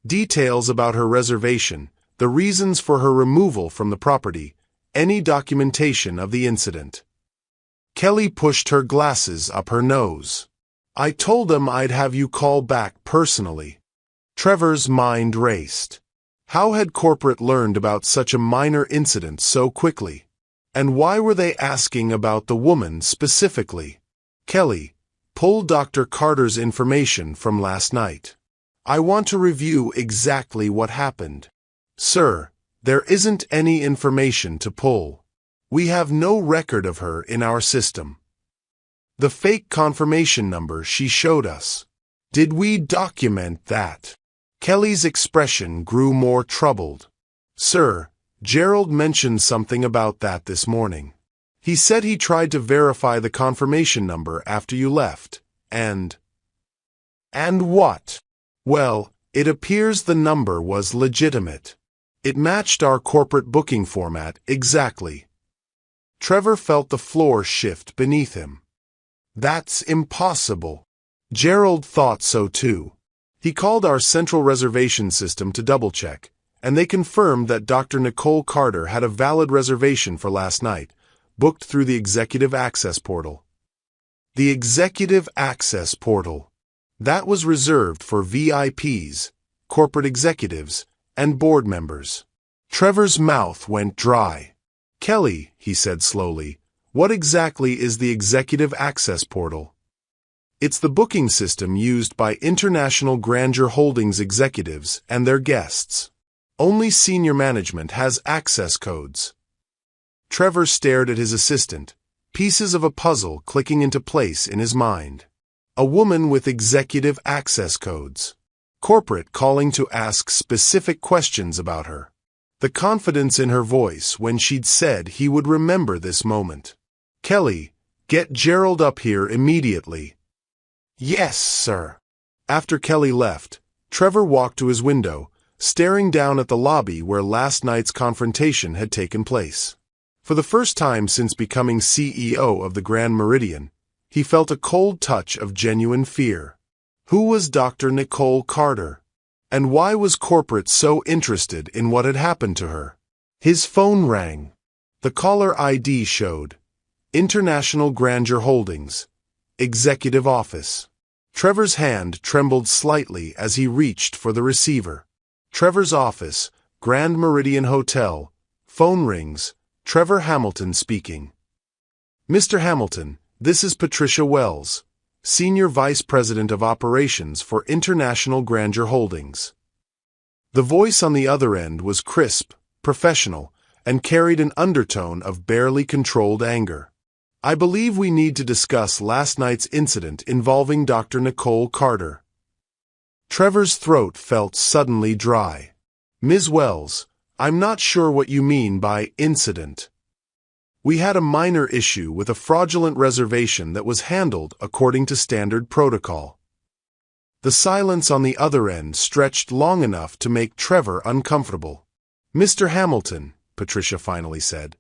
Details about her reservation, the reasons for her removal from the property, any documentation of the incident. Kelly pushed her glasses up her nose. I told them I'd have you call back personally. Trevor's mind raced. How had corporate learned about such a minor incident so quickly? And why were they asking about the woman specifically? Kelly, pull Dr. Carter's information from last night. I want to review exactly what happened. Sir, there isn't any information to pull. We have no record of her in our system. The fake confirmation number she showed us. Did we document that? Kelly's expression grew more troubled. Sir, Gerald mentioned something about that this morning. He said he tried to verify the confirmation number after you left, and what? Well, it appears the number was legitimate. It matched our corporate booking format exactly. Trevor felt the floor shift beneath him. That's impossible. Gerald thought so too. He called our central reservation system to double-check, and they confirmed that Dr. Nicole Carter had a valid reservation for last night, booked through the Executive Access Portal. The Executive Access Portal. That was reserved for VIPs, corporate executives, and board members. Trevor's mouth went dry. Kelly, he said slowly, what exactly is the Executive Access Portal? It's the booking system used by International Grandeur Holdings executives and their guests. Only senior management has access codes. Trevor stared at his assistant, pieces of a puzzle clicking into place in his mind. A woman with executive access codes. Corporate calling to ask specific questions about her. The confidence in her voice when she'd said he would remember this moment. "Kelly, get Gerald up here immediately." "Yes, sir." After Kelly left, Trevor walked to his window, staring down at the lobby where last night's confrontation had taken place. For the first time since becoming CEO of the Grand Meridian, he felt a cold touch of genuine fear. Who was Dr. Nicole Carter? And why was corporate so interested in what had happened to her? His phone rang. The caller ID showed International Grandeur Holdings, Executive Office. Trevor's hand trembled slightly as he reached for the receiver. Trevor's office, Grand Meridian Hotel. Phone rings. Trevor Hamilton speaking. "Mr. Hamilton, this is Patricia Wells, Senior Vice President of Operations for International Grandeur Holdings." The voice on the other end was crisp, professional, and carried an undertone of barely controlled anger. "I believe we need to discuss last night's incident involving Dr. Nicole Carter." Trevor's throat felt suddenly dry. "Ms. Wells, I'm not sure what you mean by incident." "We had a minor issue with a fraudulent reservation that was handled according to standard protocol." The silence on the other end stretched long enough to make Trevor uncomfortable. "Mr. Hamilton," Patricia finally said,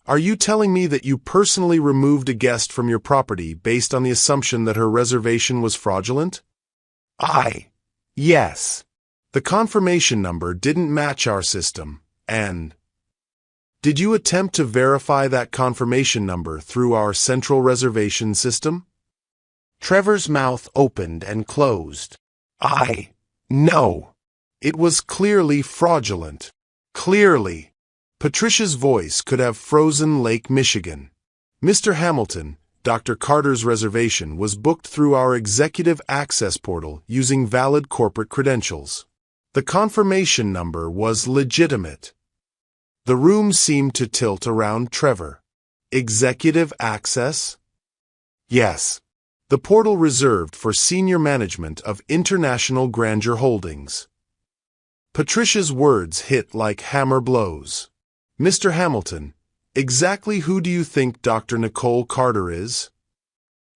"are you telling me that you personally removed a guest from your property based on the assumption that her reservation was fraudulent?" Yes. The confirmation number didn't match our system, and... Did you attempt to verify that confirmation number through our central reservation system?" Trevor's mouth opened and closed. No. It was clearly fraudulent. Clearly. Patricia's voice could have frozen Lake Michigan. "Mr. Hamilton, Dr. Carter's reservation was booked through our executive access portal using valid corporate credentials. The confirmation number was legitimate." The room seemed to tilt around Trevor. "Executive access?" "Yes. The portal reserved for senior management of International Grandeur Holdings." Patricia's words hit like hammer blows. "Mr. Hamilton, exactly who do you think Dr. Nicole Carter is?"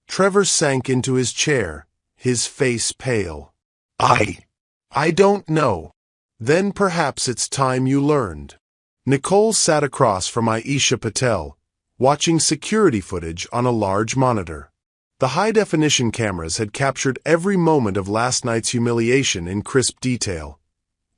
Trevor sank into his chair, his face pale. I don't know." "Then perhaps it's time you learned." Nicole sat across from Aisha Patel, watching security footage on a large monitor. The high-definition cameras had captured every moment of last night's humiliation in crisp detail.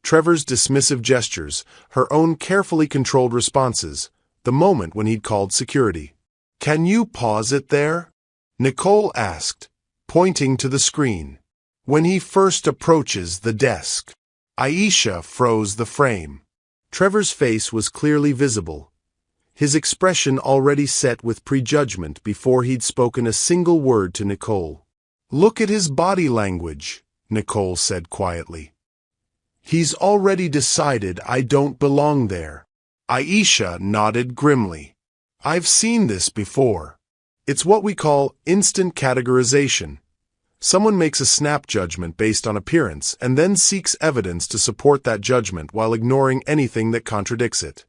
Trevor's dismissive gestures, her own carefully controlled responses, the moment when he'd called security. "Can you pause it there?" Nicole asked, pointing to the screen. "When he first approaches the desk." Aisha froze the frame. Trevor's face was clearly visible, his expression already set with prejudgment before he'd spoken a single word to Nicole. "Look at his body language," Nicole said quietly. "He's already decided I don't belong there." Aisha nodded grimly. "I've seen this before. It's what we call instant categorization. Someone makes a snap judgment based on appearance and then seeks evidence to support that judgment while ignoring anything that contradicts it."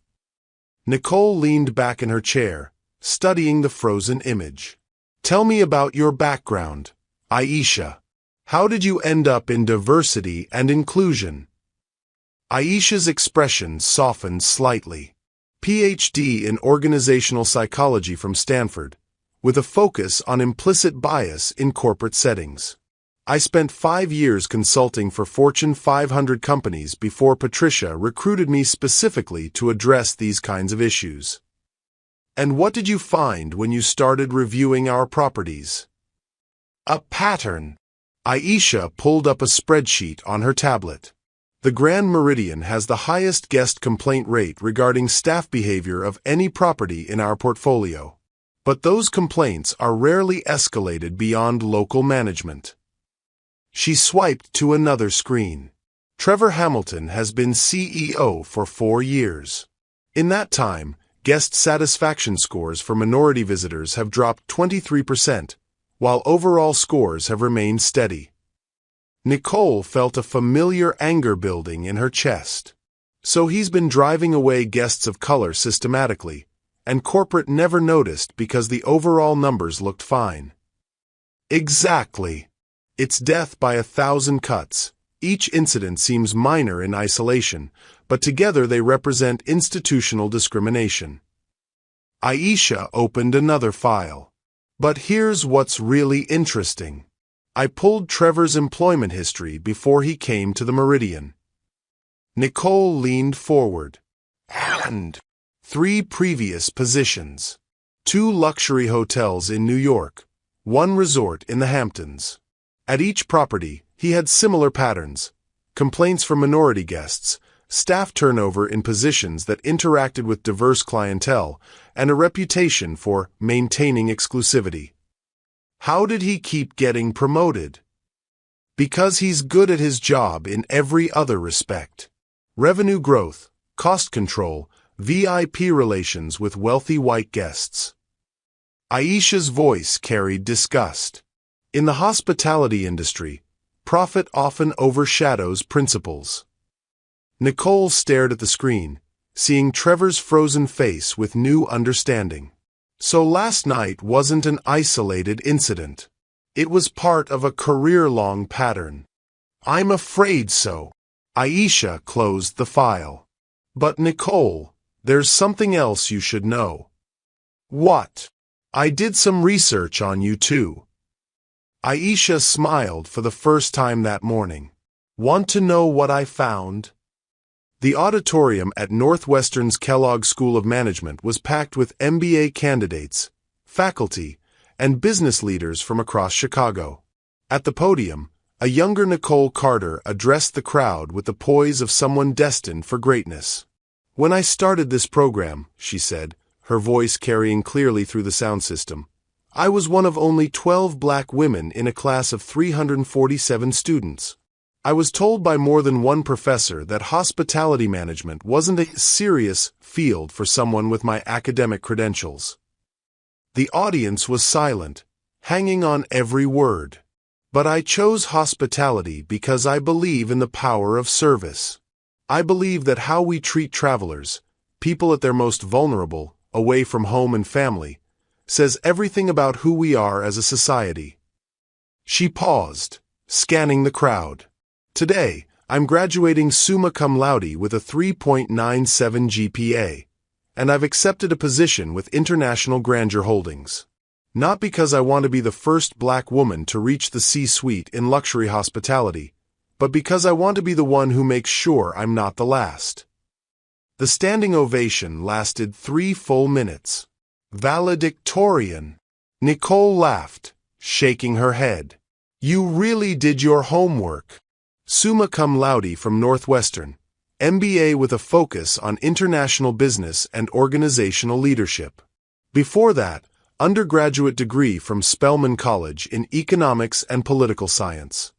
Nicole leaned back in her chair, studying the frozen image. "Tell me about your background, Aisha. How did you end up in diversity and inclusion?" Aisha's expression softened slightly. PhD in organizational psychology from Stanford, with a focus on implicit bias in corporate settings. "I spent 5 years consulting for Fortune 500 companies before Patricia recruited me specifically to address these kinds of issues." "And what did you find when you started reviewing our properties?" "A pattern." Aisha pulled up a spreadsheet on her tablet. "The Grand Meridian has the highest guest complaint rate regarding staff behavior of any property in our portfolio. But those complaints are rarely escalated beyond local management. She swiped to another screen. Trevor Hamilton has been CEO for 4 years. In that time, guest satisfaction scores for minority visitors have dropped 23%, while overall scores have remained steady. Nicole felt a familiar anger building in her chest. So he's been driving away guests of color systematically, and corporate never noticed because the overall numbers looked fine. Exactly. It's death by 1,000 cuts. Each incident seems minor in isolation, but together they represent institutional discrimination. Aisha opened another file. But here's what's really interesting. I pulled Trevor's employment history before he came to the Meridian. Nicole leaned forward. And 3 previous positions. 2 luxury hotels in New York, 1 resort in the Hamptons. At each property, he had similar patterns: complaints from minority guests, staff turnover in positions that interacted with diverse clientele, and a reputation for maintaining exclusivity. How did he keep getting promoted? Because he's good at his job in every other respect. Revenue growth, cost control, VIP relations with wealthy white guests. Aisha's voice carried disgust. In the hospitality industry, profit often overshadows principles. Nicole stared at the screen, seeing Trevor's frozen face with new understanding. So last night wasn't an isolated incident. It was part of a career-long pattern. I'm afraid so. Aisha closed the file. But Nicole, there's something else you should know. What? I did some research on you too. Aisha smiled for the first time that morning. Want to know what I found? The auditorium at Northwestern's Kellogg School of Management was packed with MBA candidates, faculty, and business leaders from across Chicago. At the podium, a younger Nicole Carter addressed the crowd with the poise of someone destined for greatness. When I started this program, she said, her voice carrying clearly through the sound system, I was one of only 12 black women in a class of 347 students. I was told by more than one professor that hospitality management wasn't a serious field for someone with my academic credentials. The audience was silent, hanging on every word. But I chose hospitality because I believe in the power of service. I believe that how we treat travelers, people at their most vulnerable, away from home and family, says everything about who we are as a society. She paused, scanning the crowd. Today, I'm graduating summa cum laude with a 3.97 GPA, and I've accepted a position with International Grandeur Holdings. Not because I want to be the first black woman to reach the C-suite in luxury hospitality, but because I want to be the one who makes sure I'm not the last. The standing ovation lasted 3 full minutes. Valedictorian. Nicole laughed, shaking her head. You really did your homework. Summa cum laude from Northwestern, MBA with a focus on international business and organizational leadership. Before that, undergraduate degree from Spelman College in economics and political science.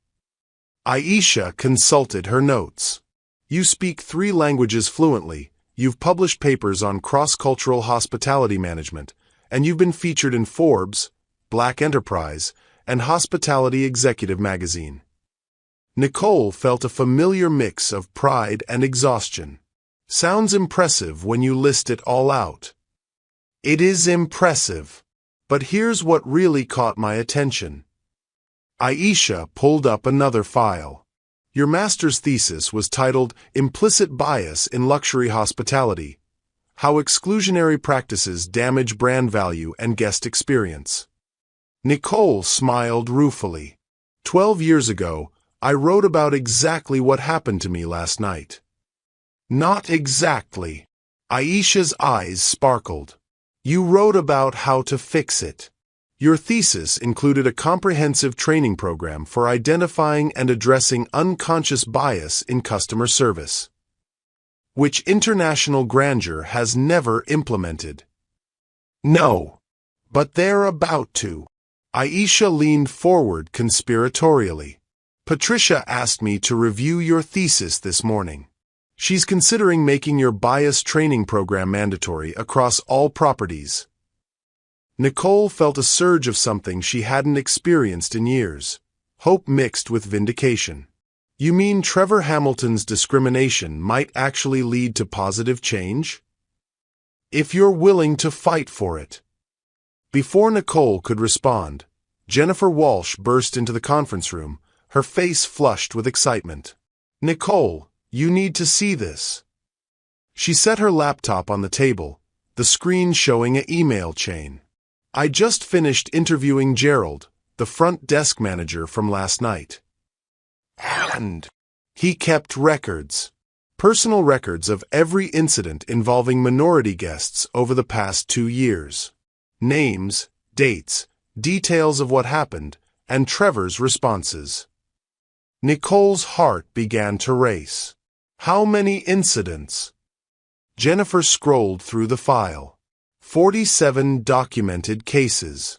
Aisha consulted her notes. You speak 3 languages fluently, you've published papers on cross-cultural hospitality management, and you've been featured in Forbes, Black Enterprise, and Hospitality Executive magazine. Nicole felt a familiar mix of pride and exhaustion. Sounds impressive when you list it all out. It is impressive. But here's what really caught my attention. Aisha pulled up another file. Your master's thesis was titled Implicit Bias in Luxury Hospitality: How Exclusionary Practices Damage Brand Value and Guest Experience. Nicole smiled ruefully. 12 years ago, I wrote about exactly what happened to me last night. Not exactly. Aisha's eyes sparkled. You wrote about how to fix it. Your thesis included a comprehensive training program for identifying and addressing unconscious bias in customer service, which International Grandeur has never implemented. No. But they're about to. Aisha leaned forward conspiratorially. Patricia asked me to review your thesis this morning. She's considering making your bias training program mandatory across all properties. Nicole felt a surge of something she hadn't experienced in years. Hope mixed with vindication. You mean Trevor Hamilton's discrimination might actually lead to positive change? If you're willing to fight for it. Before Nicole could respond, Jennifer Walsh burst into the conference room, her face flushed with excitement. Nicole, you need to see this. She set her laptop on the table, the screen showing an email chain. I just finished interviewing Gerald, the front desk manager from last night. And he kept records. Personal records of every incident involving minority guests over the past 2 years. Names, dates, details of what happened, and Trevor's responses. Nicole's heart began to race. How many incidents? Jennifer scrolled through the file. 47 documented cases.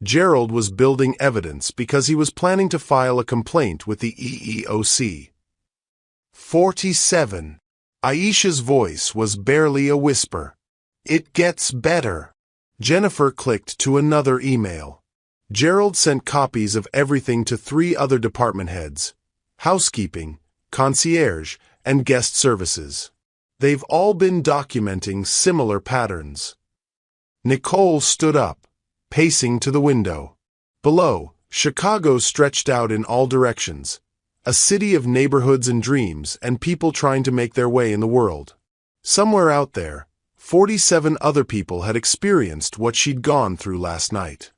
Gerald was building evidence because he was planning to file a complaint with the EEOC. 47. Aisha's voice was barely a whisper. It gets better. Jennifer clicked to another email. Gerald sent copies of everything to 3 other department heads: housekeeping, concierge, and guest services. They've all been documenting similar patterns. Nicole stood up, pacing to the window. Below, Chicago stretched out in all directions, a city of neighborhoods and dreams and people trying to make their way in the world. Somewhere out there, 47 other people had experienced what she'd gone through last night.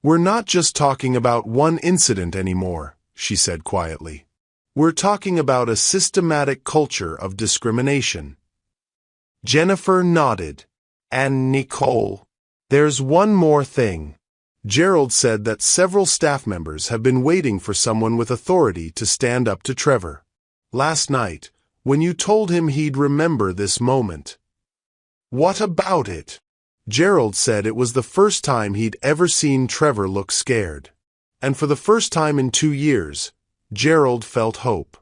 We're not just talking about one incident anymore, she said quietly. We're talking about a systematic culture of discrimination. Jennifer nodded. And Nicole. There's one more thing. Gerald said that several staff members have been waiting for someone with authority to stand up to Trevor. Last night, when you told him he'd remember this moment. What about it? Gerald said it was the first time he'd ever seen Trevor look scared. And for the first time in 2 years, Gerald felt hope.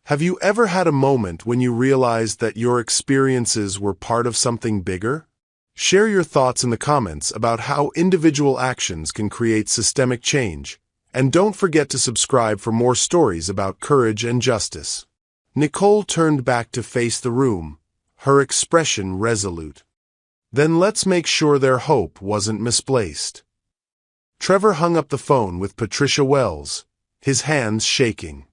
Have you ever had a moment when you realized that your experiences were part of something bigger? Share your thoughts in the comments about how individual actions can create systemic change, and don't forget to subscribe for more stories about courage and justice. Nicole turned back to face the room, her expression resolute. Then let's make sure their hope wasn't misplaced. Trevor hung up the phone with Patricia Wells, his hands shaking.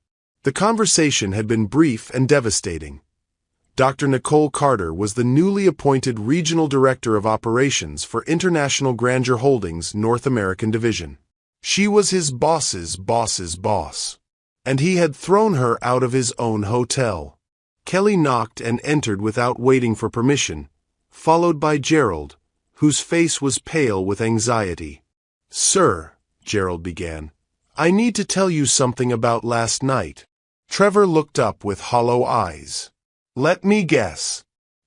The conversation had been brief and devastating. Dr. Nicole Carter was the newly appointed Regional Director of Operations for International Grandeur Holdings North American Division. She was his boss's boss's boss. And he had thrown her out of his own hotel. Kelly knocked and entered without waiting for permission, followed by Gerald, whose face was pale with anxiety. Sir, Gerald began, I need to tell you something about last night. Trevor looked up with hollow eyes. Let me guess.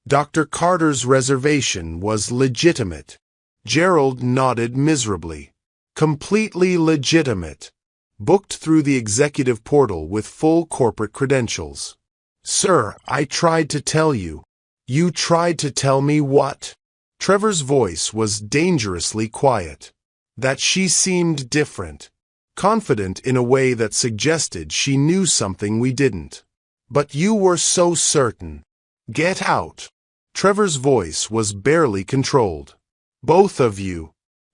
Dr. Carter's reservation was legitimate. Gerald nodded miserably. Completely legitimate. Booked through the executive portal with full corporate credentials. Sir, I tried to tell you. You tried to tell me what? Trevor's voice was dangerously quiet. That she seemed different. Confident in a way that suggested she knew something we didn't. But you were so certain. Get out. Trevor's voice was barely controlled. Both of you.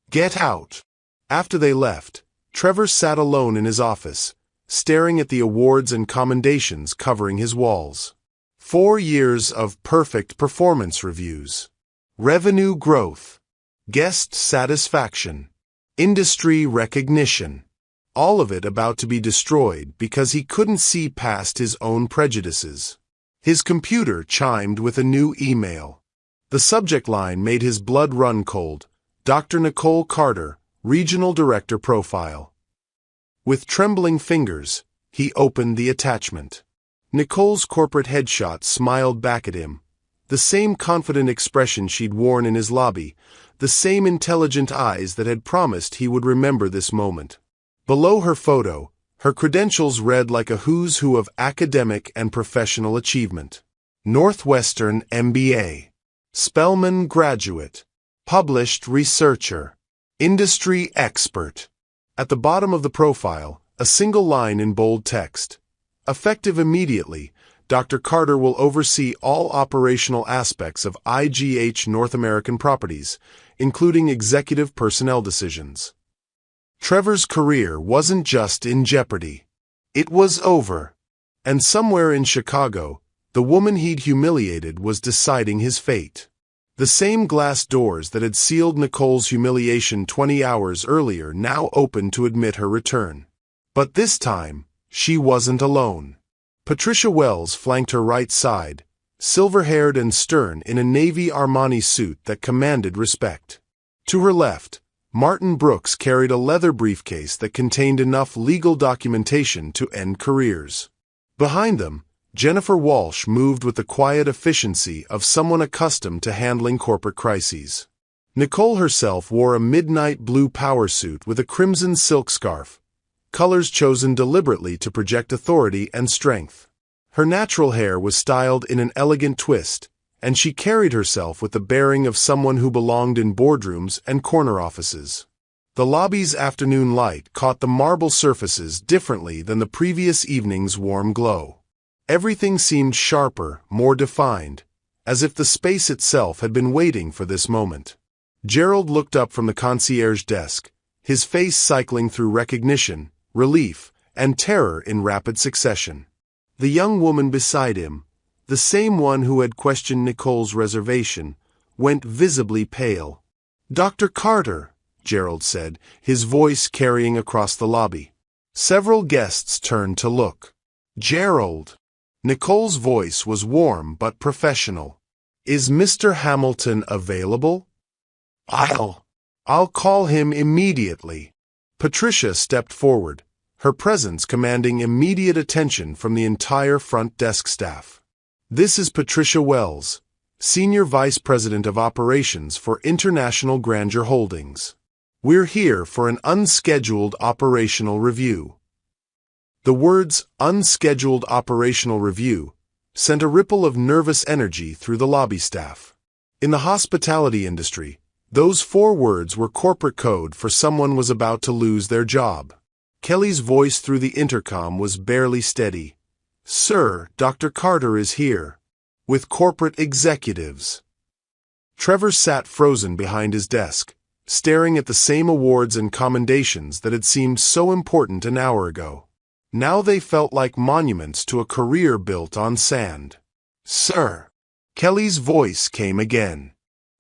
Get out. After they left, Trevor sat alone in his office, staring at the awards and commendations covering his walls. 4 years of perfect performance reviews. Revenue growth. Guest satisfaction. Industry recognition. All of it about to be destroyed because he couldn't see past his own prejudices. His computer chimed with a new email. The subject line made his blood run cold. Dr. Nicole Carter, Regional Director Profile. With trembling fingers, he opened the attachment. Nicole's corporate headshot smiled back at him, the same confident expression she'd worn in his lobby, the same intelligent eyes that had promised he would remember this moment. Below her photo, her credentials read like a who's who of academic and professional achievement. Northwestern MBA. Spelman graduate. Published researcher. Industry expert. At the bottom of the profile, a single line in bold text. Effective immediately, Dr. Carter will oversee all operational aspects of IGH North American Properties, including executive personnel decisions. Trevor's career wasn't just in jeopardy. It was over. And somewhere in Chicago, the woman he'd humiliated was deciding his fate. The same glass doors that had sealed Nicole's humiliation 20 hours earlier now opened to admit her return. But this time, she wasn't alone. Patricia Wells flanked her right side, silver-haired and stern in a navy Armani suit that commanded respect. To her left, Martin Brooks carried a leather briefcase that contained enough legal documentation to end careers. Behind them, Jennifer Walsh moved with the quiet efficiency of someone accustomed to handling corporate crises. Nicole herself wore a midnight blue power suit with a crimson silk scarf, colors chosen deliberately to project authority and strength. Her natural hair was styled in an elegant twist, and she carried herself with the bearing of someone who belonged in boardrooms and corner offices. The lobby's afternoon light caught the marble surfaces differently than the previous evening's warm glow. Everything seemed sharper, more defined, as if the space itself had been waiting for this moment. Gerald looked up from the concierge desk, his face cycling through recognition, relief, and terror in rapid succession. The young woman beside him, the same one who had questioned Nicole's reservation, went visibly pale. "Dr. Carter," Gerald said, his voice carrying across the lobby. Several guests turned to look. "Gerald." Nicole's voice was warm but professional. "Is Mr. Hamilton available?" I'll call him immediately." Patricia stepped forward, her presence commanding immediate attention from the entire front desk staff. "This is Patricia Wells, Senior Vice President of Operations for International Grandeur Holdings. We're here for an unscheduled operational review." The words "unscheduled operational review" sent a ripple of nervous energy through the lobby staff. In the hospitality industry, those 4 words were corporate code for someone was about to lose their job. Kelly's voice through the intercom was barely steady. "Sir, Dr. Carter is here. With corporate executives." Trevor sat frozen behind his desk, staring at the same awards and commendations that had seemed so important an hour ago. Now they felt like monuments to a career built on sand. "Sir." Kelly's voice came again.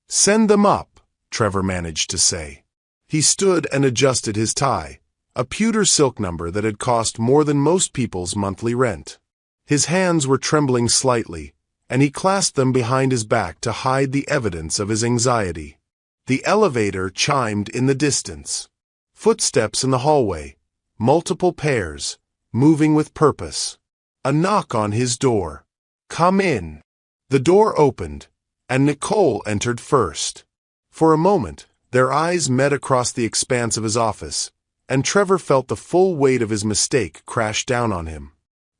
"Send them up," Trevor managed to say. He stood and adjusted his tie, a pewter silk number that had cost more than most people's monthly rent. His hands were trembling slightly, and he clasped them behind his back to hide the evidence of his anxiety. The elevator chimed in the distance. Footsteps in the hallway, multiple pairs, moving with purpose. A knock on his door. "Come in." The door opened, and Nicole entered first. For a moment, their eyes met across the expanse of his office, and Trevor felt the full weight of his mistake crash down on him.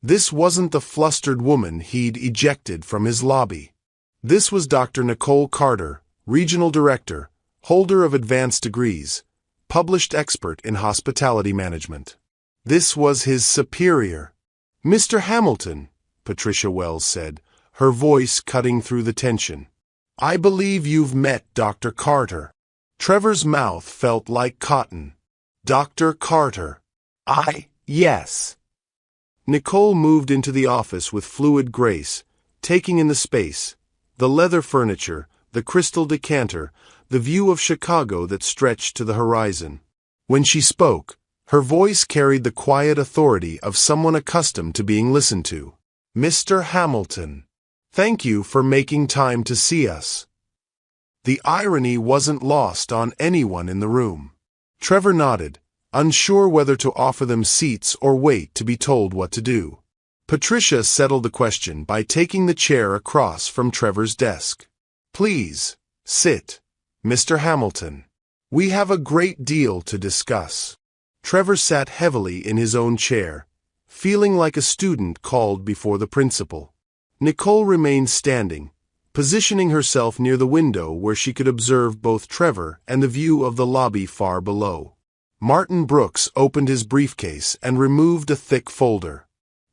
This wasn't the flustered woman he'd ejected from his lobby. This was Dr. Nicole Carter, Regional Director, holder of advanced degrees, published expert in hospitality management. This was his superior. "Mr. Hamilton," Patricia Wells said, her voice cutting through the tension. "I believe you've met Dr. Carter." Trevor's mouth felt like cotton. "Dr. Carter." Yes." Nicole moved into the office with fluid grace, taking in the space, the leather furniture, the crystal decanter, the view of Chicago that stretched to the horizon. When she spoke, her voice carried the quiet authority of someone accustomed to being listened to. "Mr. Hamilton, thank you for making time to see us." The irony wasn't lost on anyone in the room. Trevor nodded, unsure whether to offer them seats or wait to be told what to do. Patricia settled the question by taking the chair across from Trevor's desk. "Please, sit, Mr. Hamilton. We have a great deal to discuss. Trevor sat heavily in his own chair, feeling like a student called before the principal. Nicole remained standing, positioning herself near the window where she could observe both Trevor and the view of the lobby far below. Martin Brooks opened his briefcase and removed a thick folder.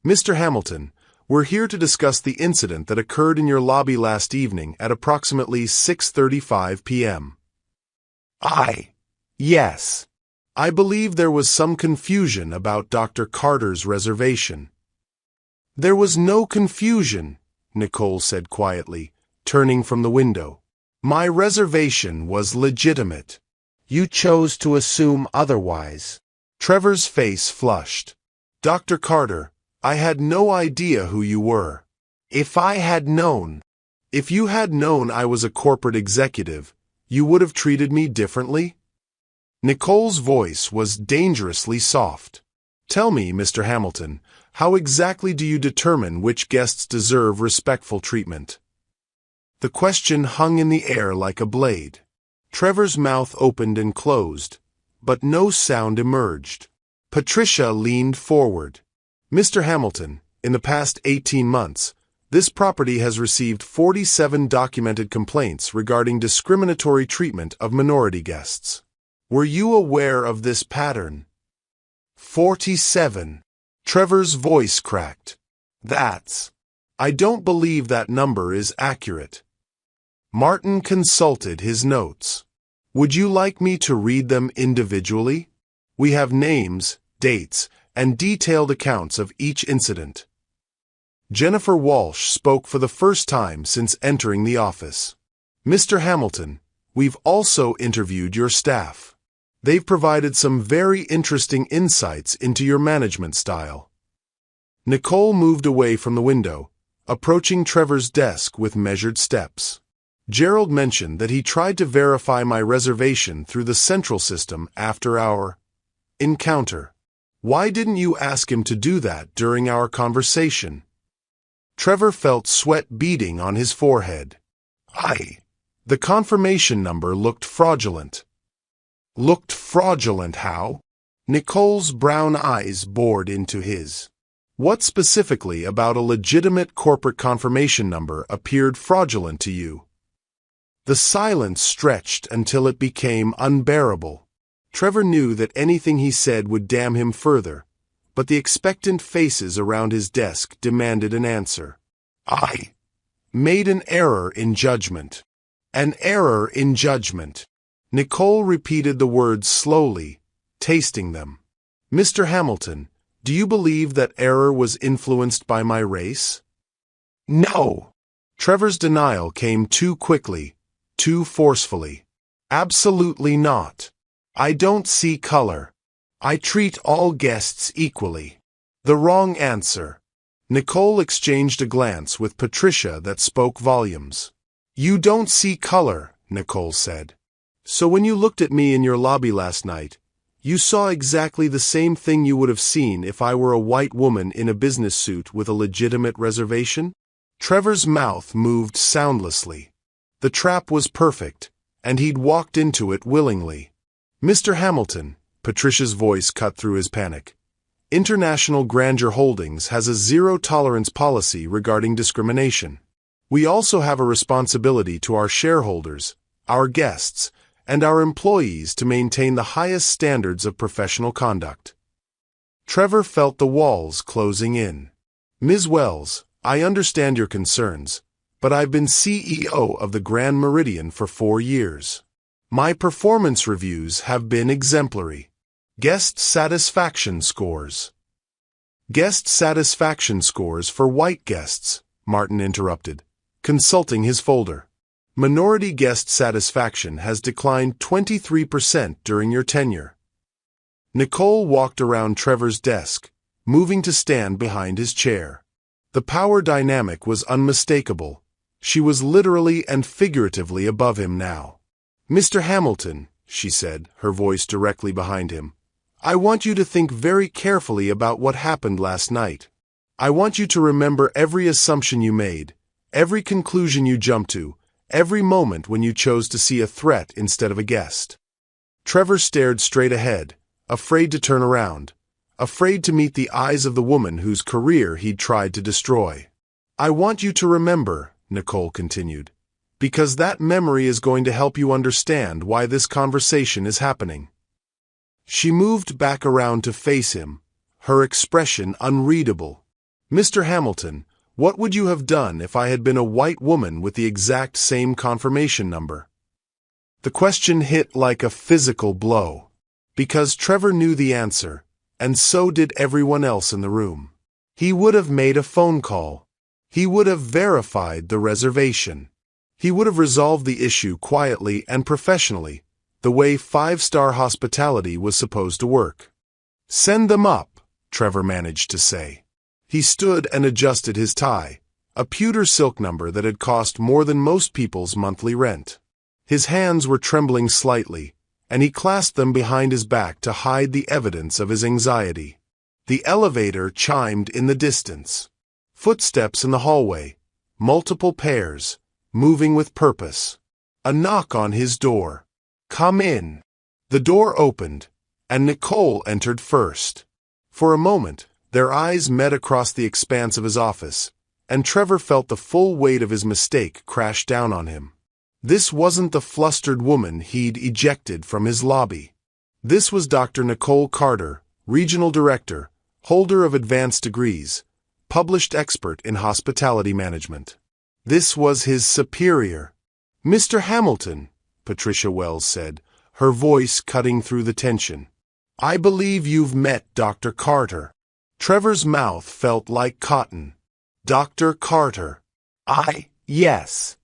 Mr. Hamilton, we're here to discuss the incident that occurred in your lobby last evening at approximately 6:35 p.m. Yes. I believe there was some confusion about Dr. Carter's reservation. There was no confusion, Nicole said quietly, turning from the window. My reservation was legitimate. You chose to assume otherwise. Trevor's face flushed. Dr. Carter, I had no idea who you were. If you had known I was a corporate executive, you would have treated me differently? Nicole's voice was dangerously soft. Tell me, Mr. Hamilton, how exactly do you determine which guests deserve respectful treatment? The question hung in the air like a blade. Trevor's mouth opened and closed, but no sound emerged. Patricia leaned forward. Mr. Hamilton, in the past 18 months, this property has received 47 documented complaints regarding discriminatory treatment of minority guests. Were you aware of this pattern? 47. Trevor's voice cracked. I don't believe that number is accurate. Martin consulted his notes. Would you like me to read them individually? We have names, dates, and detailed accounts of each incident. Jennifer Walsh spoke for the first time since entering the office. Mr. Hamilton, we've also interviewed your staff. They've provided some very interesting insights into your management style. Nicole moved away from the window, approaching Trevor's desk with measured steps. Gerald mentioned that he tried to verify my reservation through the central system after our encounter. Why didn't you ask him to do that during our conversation? Trevor felt sweat beading on his forehead. The confirmation number looked fraudulent. Looked fraudulent how? Nicole's brown eyes bored into his. What specifically about a legitimate corporate confirmation number appeared fraudulent to you? The silence stretched until it became unbearable. Trevor knew that anything he said would damn him further, but the expectant faces around his desk demanded an answer. I made an error in judgment. An error in judgment. Nicole repeated the words slowly, tasting them. Mr. Hamilton, do you believe that error was influenced by my race? No. Trevor's denial came too quickly, too forcefully. Absolutely not. I don't see color. I treat all guests equally. The wrong answer. Nicole exchanged a glance with Patricia that spoke volumes. You don't see color, Nicole said. So when you looked at me in your lobby last night, you saw exactly the same thing you would have seen if I were a white woman in a business suit with a legitimate reservation? Trevor's mouth moved soundlessly. The trap was perfect, and he'd walked into it willingly. Mr. Hamilton, Patricia's voice cut through his panic. International Grandeur Holdings has a zero-tolerance policy regarding discrimination. We also have a responsibility to our shareholders, our guests, and our employees to maintain the highest standards of professional conduct. Trevor felt the walls closing in. Ms. Wells, I understand your concerns, but I've been CEO of the Grand Meridian for 4 years. My performance reviews have been exemplary. Guest satisfaction scores. Guest satisfaction scores for white guests, Martin interrupted, consulting his folder. Minority guest satisfaction has declined 23% during your tenure. Nicole walked around Trevor's desk, moving to stand behind his chair. The power dynamic was unmistakable. She was literally and figuratively above him now. Mr. Hamilton, she said, her voice directly behind him, I want you to think very carefully about what happened last night. I want you to remember every assumption you made, every conclusion you jumped to, every moment when you chose to see a threat instead of a guest. Trevor stared straight ahead, afraid to turn around, afraid to meet the eyes of the woman whose career he'd tried to destroy. "I want you to remember," Nicole continued, "because that memory is going to help you understand why this conversation is happening." She moved back around to face him, her expression unreadable. "Mr. Hamilton, what would you have done if I had been a white woman with the exact same confirmation number?" The question hit like a physical blow, because Trevor knew the answer, and so did everyone else in the room. He would have made a phone call. He would have verified the reservation. He would have resolved the issue quietly and professionally, the way five-star hospitality was supposed to work. "Send them up," Trevor managed to say. He stood and adjusted his tie, a pewter silk number that had cost more than most people's monthly rent. His hands were trembling slightly, and he clasped them behind his back to hide the evidence of his anxiety. The elevator chimed in the distance. Footsteps in the hallway, multiple pairs, moving with purpose. A knock on his door. "Come in." The door opened, and Nicole entered first. For a moment, their eyes met across the expanse of his office, and Trevor felt the full weight of his mistake crash down on him. This wasn't the flustered woman he'd ejected from his lobby. This was Dr. Nicole Carter, Regional Director, holder of advanced degrees, published expert in hospitality management. This was his superior. "Mr. Hamilton," Patricia Wells said, her voice cutting through the tension. "I believe you've met Dr. Carter." Trevor's mouth felt like cotton. "Dr. Carter." Yes."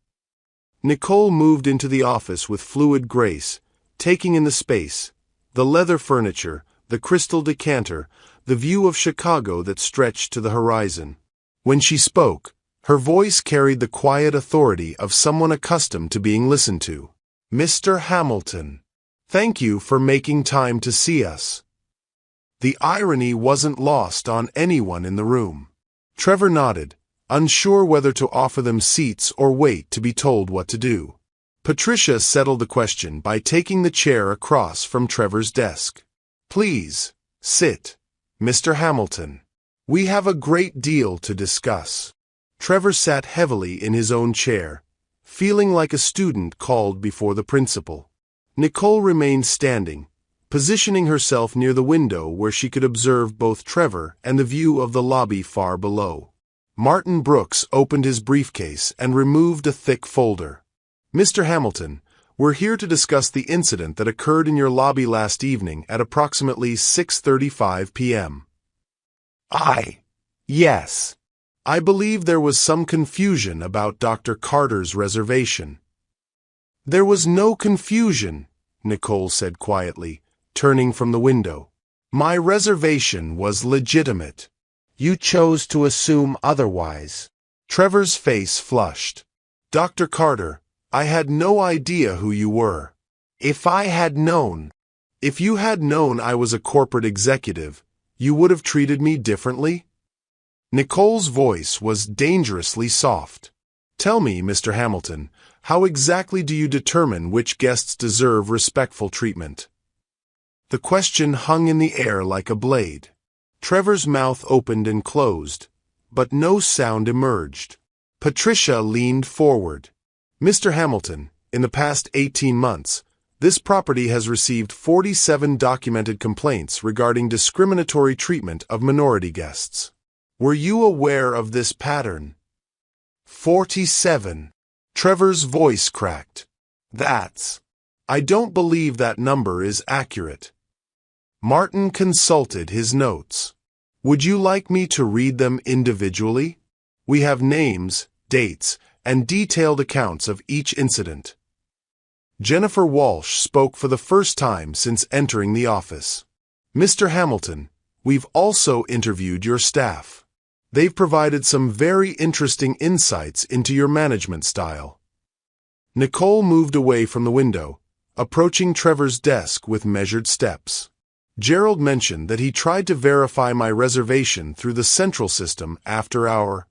Nicole moved into the office with fluid grace, taking in the space, the leather furniture, the crystal decanter, the view of Chicago that stretched to the horizon. When she spoke, her voice carried the quiet authority of someone accustomed to being listened to. "Mr. Hamilton, thank you for making time to see us." The irony wasn't lost on anyone in the room. Trevor nodded, unsure whether to offer them seats or wait to be told what to do. Patricia settled the question by taking the chair across from Trevor's desk. "Please, sit, Mr. Hamilton. We have a great deal to discuss." Trevor sat heavily in his own chair, feeling like a student called before the principal. Nicole remained standing, positioning herself near the window where she could observe both Trevor and the view of the lobby far below. Martin Brooks opened his briefcase and removed a thick folder. "Mr. Hamilton, we're here to discuss the incident that occurred in your lobby last evening at approximately 6:35 p.m. Yes. I believe there was some confusion about Dr. Carter's reservation." "There was no confusion," Nicole said quietly, turning from the window. "My reservation was legitimate. You chose to assume otherwise." Trevor's face flushed. "Dr. Carter, I had no idea who you were. If you had known I was a corporate executive, you would have treated me differently?" Nicole's voice was dangerously soft. "Tell me, Mr. Hamilton, how exactly do you determine which guests deserve respectful treatment?" The question hung in the air like a blade. Trevor's mouth opened and closed, but no sound emerged. Patricia leaned forward. "Mr. Hamilton, in the past 18 months, this property has received 47 documented complaints regarding discriminatory treatment of minority guests. Were you aware of this pattern?" 47. Trevor's voice cracked. I don't believe that number is accurate." Martin consulted his notes. "Would you like me to read them individually? We have names, dates, and detailed accounts of each incident." Jennifer Walsh spoke for the first time since entering the office. "Mr. Hamilton, we've also interviewed your staff. They've provided some very interesting insights into your management style." Nicole moved away from the window, approaching Trevor's desk with measured steps. "Gerald mentioned that he tried to verify my reservation through the central system after our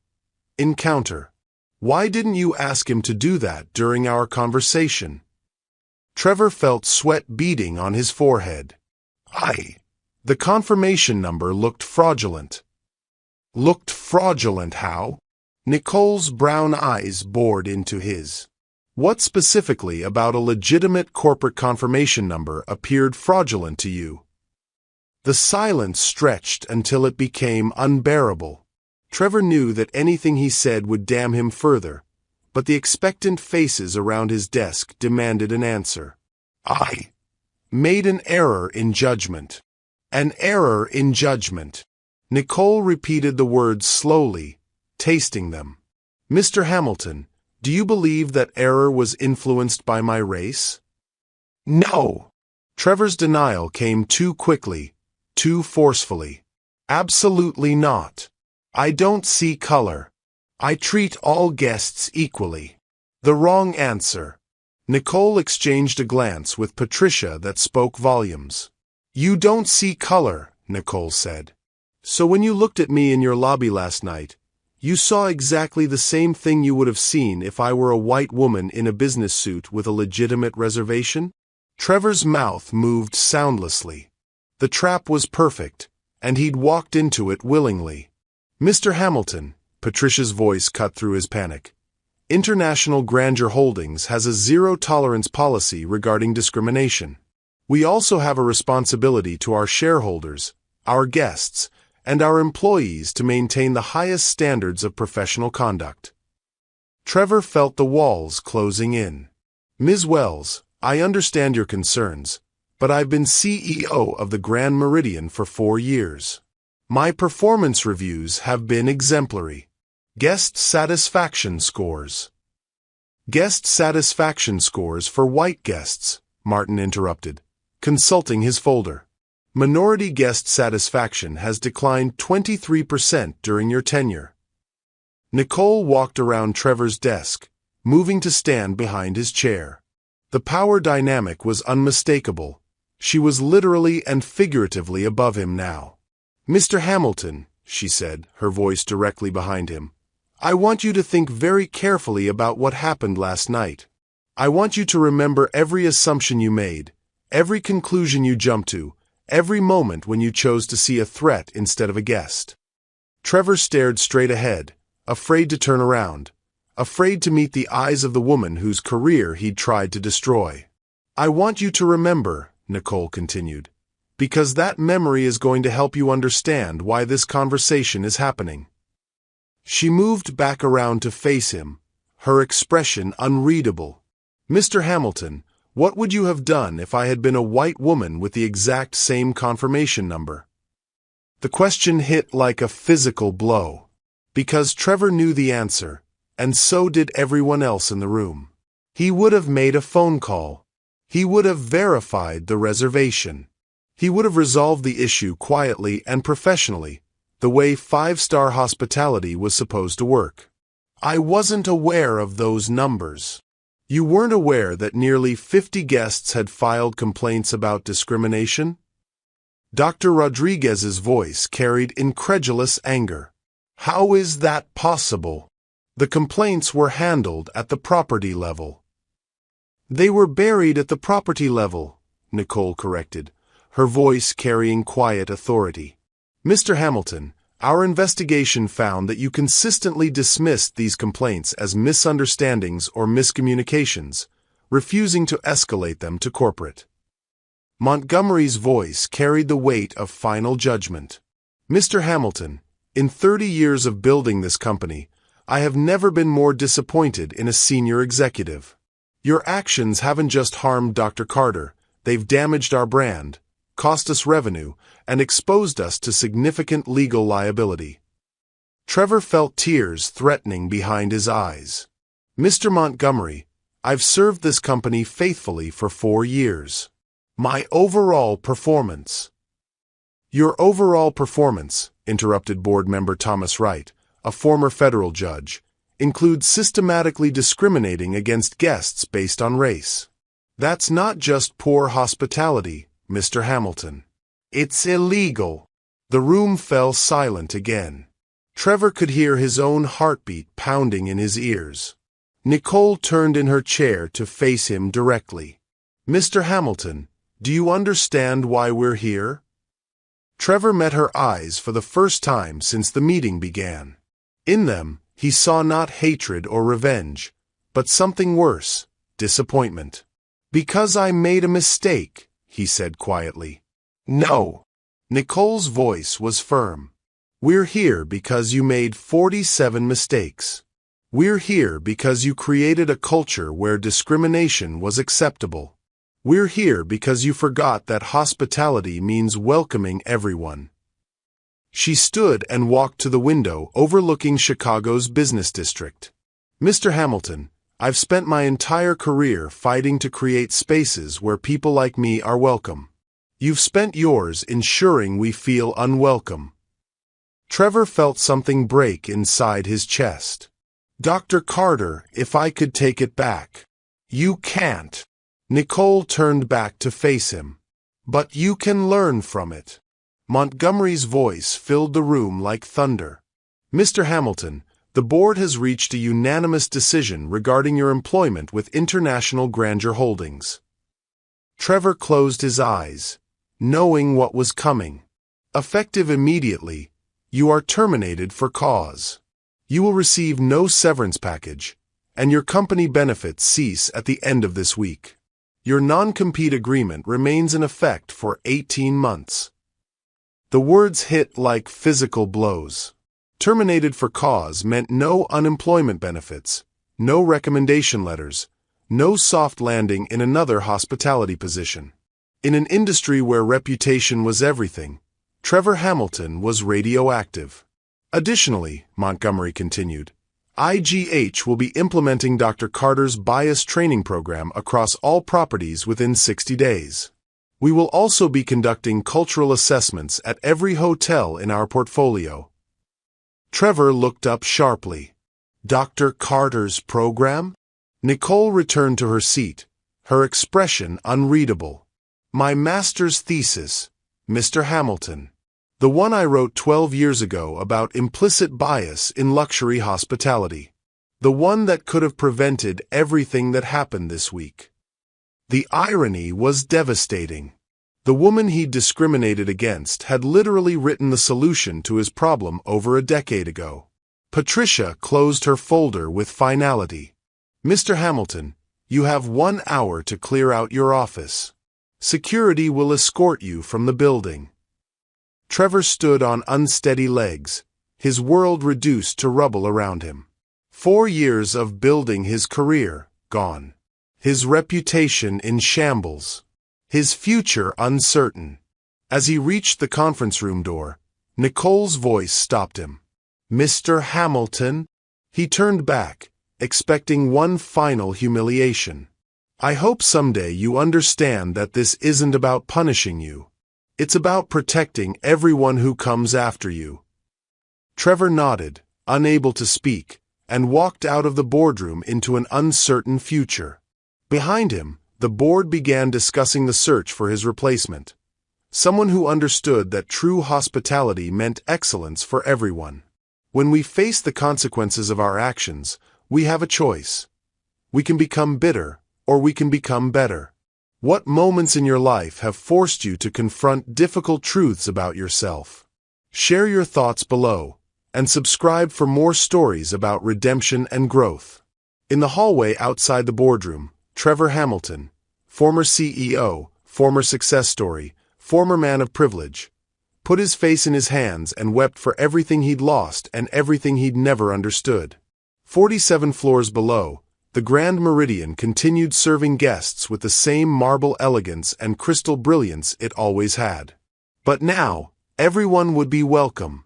encounter. Why didn't you ask him to do that during our conversation? Trevor felt sweat beading on his forehead. The confirmation number looked fraudulent. Looked fraudulent how? Nicole's brown eyes bored into his. What specifically about a legitimate corporate confirmation number appeared fraudulent to you? The silence stretched until it became unbearable. Trevor knew that anything he said would damn him further, but the expectant faces around his desk demanded an answer. I made an error in judgment. An error in judgment. Nicole repeated the words slowly, tasting them. Mr. Hamilton, do you believe that error was influenced by my race? No. Trevor's denial came too quickly, too forcefully. Absolutely not. I don't see color. I treat all guests equally. The wrong answer. Nicole exchanged a glance with Patricia that spoke volumes. You don't see color, Nicole said. So when you looked at me in your lobby last night, you saw exactly the same thing you would have seen if I were a white woman in a business suit with a legitimate reservation? Trevor's mouth moved soundlessly. The trap was perfect, and he'd walked into it willingly. Mr. Hamilton, Patricia's voice cut through his panic. International Grandeur Holdings has a zero-tolerance policy regarding discrimination. We also have a responsibility to our shareholders, our guests, and our employees to maintain the highest standards of professional conduct. Trevor felt the walls closing in. Ms. Wells, I understand your concerns, but I've been CEO of the Grand Meridian for 4 years. My performance reviews have been exemplary. Guest satisfaction scores. Guest satisfaction scores for white guests, Martin interrupted, consulting his folder. Minority guest satisfaction has declined 23% during your tenure. Nicole walked around Trevor's desk, moving to stand behind his chair. The power dynamic was unmistakable. She was literally and figuratively above him now. Mr. Hamilton, she said, her voice directly behind him, I want you to think very carefully about what happened last night. I want you to remember every assumption you made, every conclusion you jumped to, every moment when you chose to see a threat instead of a guest. Trevor stared straight ahead, afraid to turn around, afraid to meet the eyes of the woman whose career he'd tried to destroy. I want you to remember, Nicole continued, because that memory is going to help you understand why this conversation is happening. She moved back around to face him, her expression unreadable. Mr. Hamilton, what would you have done if I had been a white woman with the exact same confirmation number? The question hit like a physical blow, because Trevor knew the answer, and so did everyone else in the room. He would have made a phone call. He would have verified the reservation. He would have resolved the issue quietly and professionally, the way five-star hospitality was supposed to work. I wasn't aware of those numbers. You weren't aware that nearly 50 guests had filed complaints about discrimination? Dr. Rodriguez's voice carried incredulous anger. How is that possible? The complaints were handled at the property level. They were buried at the property level, Nicole corrected, her voice carrying quiet authority. Mr. Hamilton, our investigation found that you consistently dismissed these complaints as misunderstandings or miscommunications, refusing to escalate them to corporate. Montgomery's voice carried the weight of final judgment. Mr. Hamilton, in 30 years of building this company, I have never been more disappointed in a senior executive. Your actions haven't just harmed Dr. Carter, they've damaged our brand, cost us revenue, and exposed us to significant legal liability. Trevor felt tears threatening behind his eyes. Mr. Montgomery, I've served this company faithfully for 4 years. My overall performance. Your overall performance, interrupted board member Thomas Wright, a former federal judge, includes systematically discriminating against guests based on race. That's not just poor hospitality, Mr. Hamilton. It's illegal. The room fell silent again. Trevor could hear his own heartbeat pounding in his ears. Nicole turned in her chair to face him directly. "Mr. Hamilton, do you understand why we're here?" Trevor met her eyes for the first time since the meeting began. In them, he saw not hatred or revenge, but something worse, disappointment. "Because I made a mistake," he said quietly. "No." Nicole's voice was firm. "We're here because you made 47 mistakes. We're here because you created a culture where discrimination was acceptable. We're here because you forgot that hospitality means welcoming everyone." She stood and walked to the window overlooking Chicago's business district. "Mr. Hamilton, I've spent my entire career fighting to create spaces where people like me are welcome. You've spent yours ensuring we feel unwelcome." Trevor felt something break inside his chest. "Dr. Carter, if I could take it back." "You can't." Nicole turned back to face him. "But you can learn from it." Montgomery's voice filled the room like thunder. "Mr. Hamilton, the board has reached a unanimous decision regarding your employment with International Grandeur Holdings." Trevor closed his eyes, knowing what was coming. "Effective immediately, you are terminated for cause. You will receive no severance package, and your company benefits cease at the end of this week. Your non-compete agreement remains in effect for 18 months. The words hit like physical blows. Terminated for cause meant no unemployment benefits, no recommendation letters, no soft landing in another hospitality position. In an industry where reputation was everything, Trevor Hamilton was radioactive. Additionally, Montgomery continued, IGH will be implementing Dr. Carter's bias training program across all properties within 60 days. We will also be conducting cultural assessments at every hotel in our portfolio. Trevor looked up sharply. Dr. Carter's program? Nicole returned to her seat, her expression unreadable. My master's thesis, Mr. Hamilton. The one I wrote 12 years ago about implicit bias in luxury hospitality. The one that could have prevented everything that happened this week. The irony was devastating. The woman he'd discriminated against had literally written the solution to his problem over a decade ago. Patricia closed her folder with finality. Mr. Hamilton, you have 1 hour to clear out your office. Security will escort you from the building. Trevor stood on unsteady legs, his world reduced to rubble around him. 4 years of building his career, gone. His reputation in shambles. His future uncertain. As he reached the conference room door, Nicole's voice stopped him. Mr. Hamilton? He turned back, expecting one final humiliation. I hope someday you understand that this isn't about punishing you. It's about protecting everyone who comes after you. Trevor nodded, unable to speak, and walked out of the boardroom into an uncertain future. Behind him, the board began discussing the search for his replacement. Someone who understood that true hospitality meant excellence for everyone. When we face the consequences of our actions, we have a choice. We can become bitter, or we can become better. What moments in your life have forced you to confront difficult truths about yourself? Share your thoughts below, and subscribe for more stories about redemption and growth. In the hallway outside the boardroom, Trevor Hamilton, former CEO, former success story, former man of privilege, put his face in his hands and wept for everything he'd lost and everything he'd never understood. 47 floors below, the Grand Meridian continued serving guests with the same marble elegance and crystal brilliance it always had. But now, everyone would be welcome.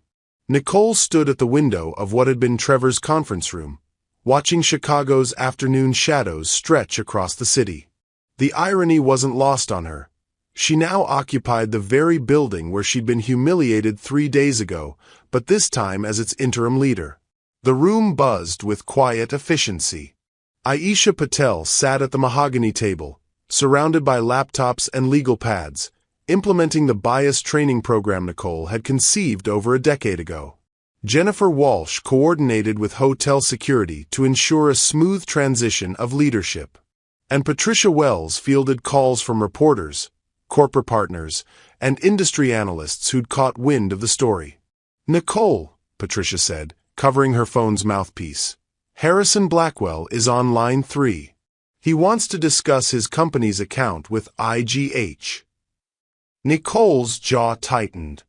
Nicole stood at the window of what had been Trevor's conference room, watching Chicago's afternoon shadows stretch across the city. The irony wasn't lost on her. She now occupied the very building where she'd been humiliated 3 days ago, but this time as its interim leader. The room buzzed with quiet efficiency. Aisha Patel sat at the mahogany table, surrounded by laptops and legal pads, implementing the bias training program Nicole had conceived over a decade ago. Jennifer Walsh coordinated with hotel security to ensure a smooth transition of leadership. And Patricia Wells fielded calls from reporters, corporate partners, and industry analysts who'd caught wind of the story. "Nicole," Patricia said, covering her phone's mouthpiece, "Harrison Blackwell is on line 3. He wants to discuss his company's account with IGH." Nicole's jaw tightened.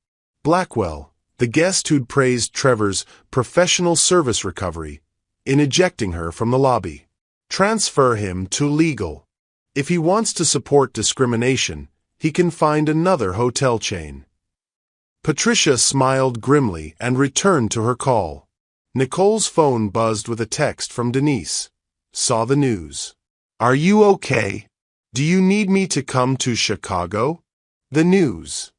Blackwell, the guest who'd praised Trevor's professional service recovery, in ejecting her from the lobby. Transfer him to legal. If he wants to support discrimination, he can find another hotel chain. Patricia smiled grimly and returned to her call. Nicole's phone buzzed with a text from Denise. "Saw the news. Are you okay? Do you need me to come to Chicago?" The news.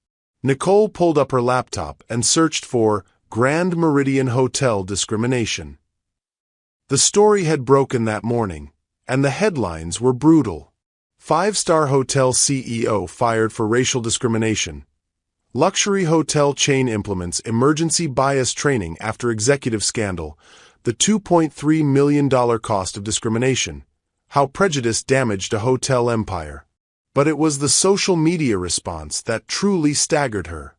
Nicole pulled up her laptop and searched for Grand Meridian Hotel discrimination. The story had broken that morning, and the headlines were brutal. Five-star hotel CEO fired for racial discrimination. Luxury hotel chain implements emergency bias training after executive scandal. The $2.3 million cost of discrimination. How prejudice damaged a hotel empire. But it was the social media response that truly staggered her.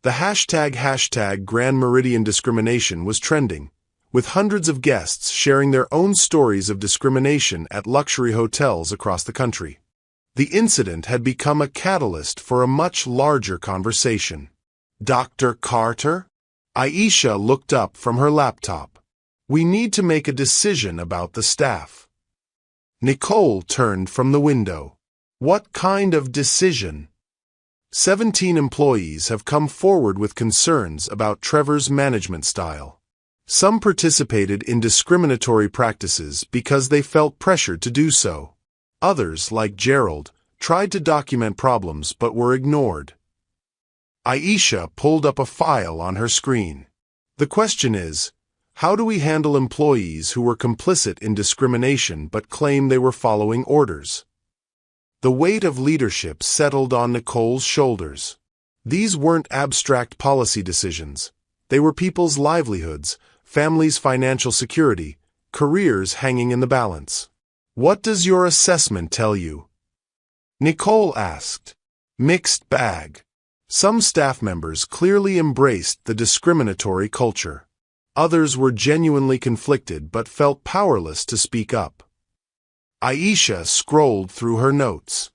The hashtag Grand Meridian discrimination was trending, with hundreds of guests sharing their own stories of discrimination at luxury hotels across the country. The incident had become a catalyst for a much larger conversation. "Dr. Carter?" Aisha looked up from her laptop. "We need to make a decision about the staff." Nicole turned from the window. "What kind of decision?" 17 employees have come forward with concerns about Trevor's management style. Some participated in discriminatory practices because they felt pressured to do so. Others, like Gerald, tried to document problems but were ignored. Aisha pulled up a file on her screen. "The question is, how do we handle employees who were complicit in discrimination but claim they were following orders?" The weight of leadership settled on Nicole's shoulders. These weren't abstract policy decisions. They were people's livelihoods, families' financial security, careers hanging in the balance. "What does your assessment tell you?" Nicole asked. "Mixed bag. Some staff members clearly embraced the discriminatory culture. Others were genuinely conflicted but felt powerless to speak up." Aisha scrolled through her notes.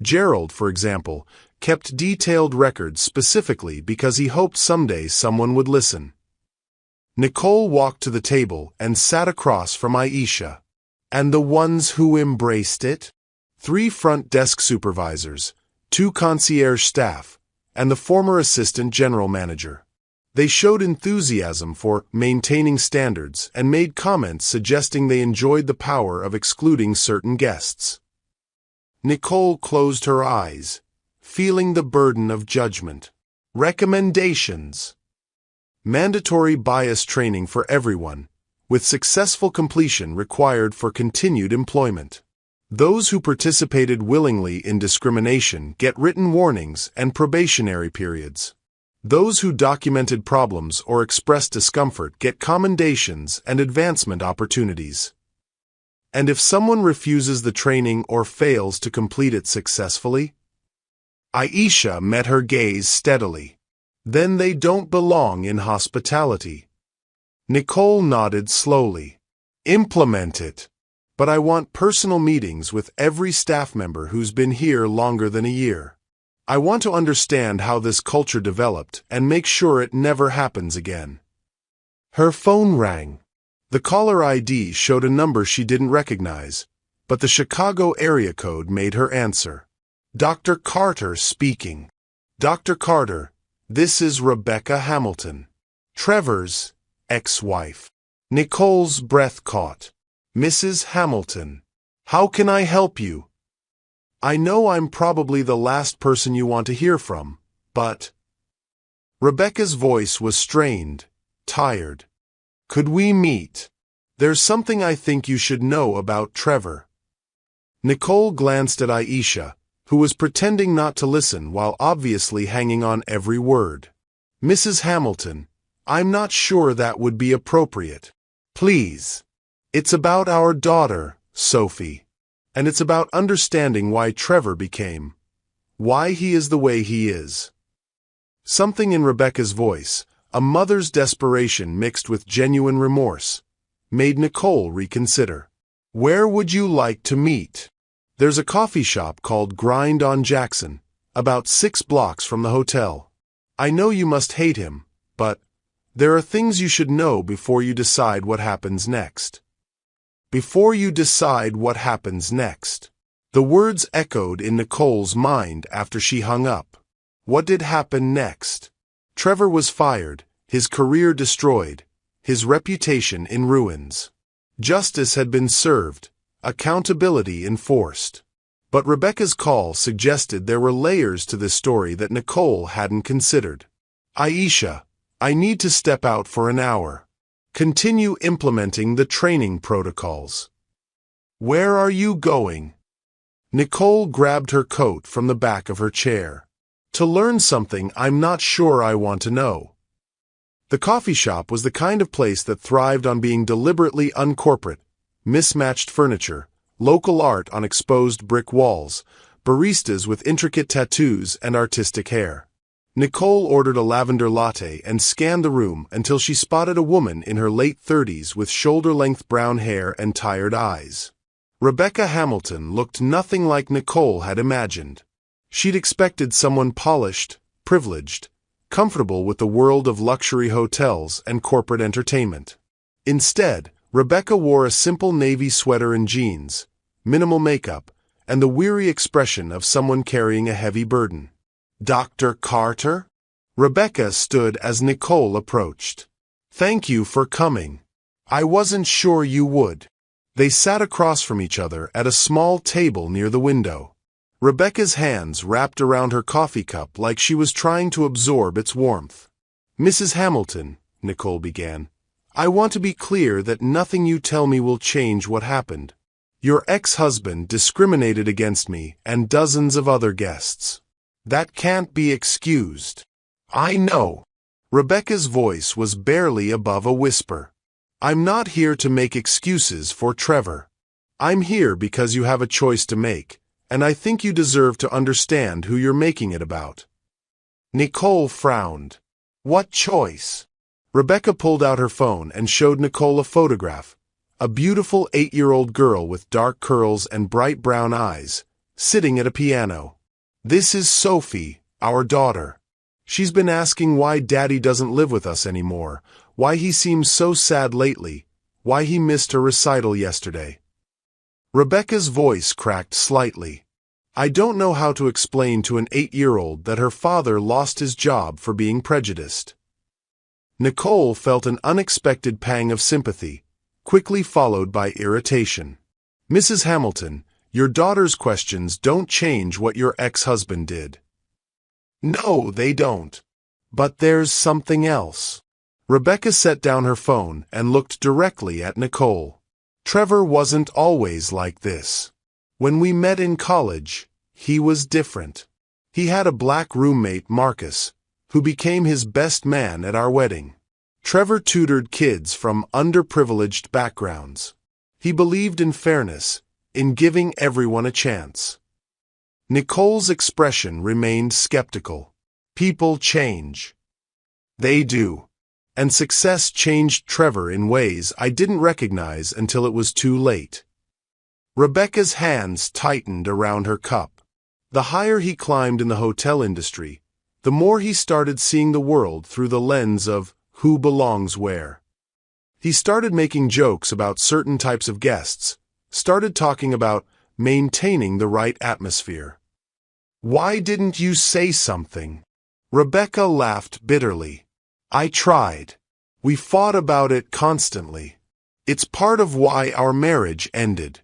Gerald, for example, kept detailed records specifically because he hoped someday someone would listen. Nicole walked to the table and sat across from Aisha. "And the ones who embraced it?" 3 front desk supervisors, 2 concierge staff, and the former assistant general manager. They showed enthusiasm for maintaining standards and made comments suggesting they enjoyed the power of excluding certain guests. Nicole closed her eyes, feeling the burden of judgment. Recommendations. Mandatory bias training for everyone, with successful completion required for continued employment. Those who participated willingly in discrimination get written warnings and probationary periods. Those who documented problems or expressed discomfort get commendations and advancement opportunities. And if someone refuses the training or fails to complete it successfully? Aisha met her gaze steadily. Then they don't belong in hospitality. Nicole nodded slowly. Implement it. But I want personal meetings with every staff member who's been here longer than a year. I want to understand how this culture developed and make sure it never happens again. Her phone rang. The caller ID showed a number she didn't recognize, but the Chicago area code made her answer. Dr. Carter speaking. Dr. Carter, this is Rebecca Hamilton, Trevor's ex-wife. Nicole's breath caught. Mrs. Hamilton, how can I help you? I know I'm probably the last person you want to hear from, but... Rebecca's voice was strained, tired. Could we meet? There's something I think you should know about Trevor. Nicole glanced at Aisha, who was pretending not to listen while obviously hanging on every word. Mrs. Hamilton, I'm not sure that would be appropriate. Please. It's about our daughter, Sophie. And it's about understanding why Trevor why he is the way he is. Something in Rebecca's voice, a mother's desperation mixed with genuine remorse, made Nicole reconsider. Where would you like to meet? There's a coffee shop called Grind on Jackson, about 6 blocks from the hotel. I know you must hate him, but there are things you should know before you decide what happens next. Before you decide what happens next. The words echoed in Nicole's mind after she hung up. What did happen next? Trevor was fired, his career destroyed, his reputation in ruins. Justice had been served, accountability enforced. But Rebecca's call suggested there were layers to this story that Nicole hadn't considered. Aisha, I need to step out for an hour. Continue implementing the training protocols. Where are you going? Nicole grabbed her coat from the back of her chair. To learn something I'm not sure I want to know. The coffee shop was the kind of place that thrived on being deliberately uncorporate, mismatched furniture, local art on exposed brick walls, baristas with intricate tattoos and artistic hair. Nicole ordered a lavender latte and scanned the room until she spotted a woman in her late 30s with shoulder-length brown hair and tired eyes. Rebecca Hamilton looked nothing like Nicole had imagined. She'd expected someone polished, privileged, comfortable with the world of luxury hotels and corporate entertainment. Instead, Rebecca wore a simple navy sweater and jeans, minimal makeup, and the weary expression of someone carrying a heavy burden. Dr. Carter? Rebecca stood as Nicole approached. Thank you for coming. I wasn't sure you would. They sat across from each other at a small table near the window. Rebecca's hands wrapped around her coffee cup like she was trying to absorb its warmth. Mrs. Hamilton, Nicole began, I want to be clear that nothing you tell me will change what happened. Your ex-husband discriminated against me and dozens of other guests. That can't be excused. I know. Rebecca's voice was barely above a whisper. I'm not here to make excuses for Trevor. I'm here because you have a choice to make, and I think you deserve to understand who you're making it about. Nicole frowned. What choice? Rebecca pulled out her phone and showed Nicole a photograph, a beautiful 8-year-old girl with dark curls and bright brown eyes, sitting at a piano. This is Sophie, our daughter. She's been asking why Daddy doesn't live with us anymore, why he seems so sad lately, why he missed her recital yesterday. Rebecca's voice cracked slightly. I don't know how to explain to an 8-year-old that her father lost his job for being prejudiced. Nicole felt an unexpected pang of sympathy, quickly followed by irritation. Mrs. Hamilton, your daughter's questions don't change what your ex-husband did. No, they don't. But there's something else. Rebecca set down her phone and looked directly at Nicole. Trevor wasn't always like this. When we met in college, he was different. He had a black roommate, Marcus, who became his best man at our wedding. Trevor tutored kids from underprivileged backgrounds. He believed in fairness, in giving everyone a chance. Nicole's expression remained skeptical. People change. They do. And success changed Trevor in ways I didn't recognize until it was too late. Rebecca's hands tightened around her cup. The higher he climbed in the hotel industry, the more he started seeing the world through the lens of who belongs where. He started making jokes about certain types of guests, started talking about maintaining the right atmosphere. Why didn't you say something? Rebecca laughed bitterly. I tried. We fought about it constantly. It's part of why our marriage ended.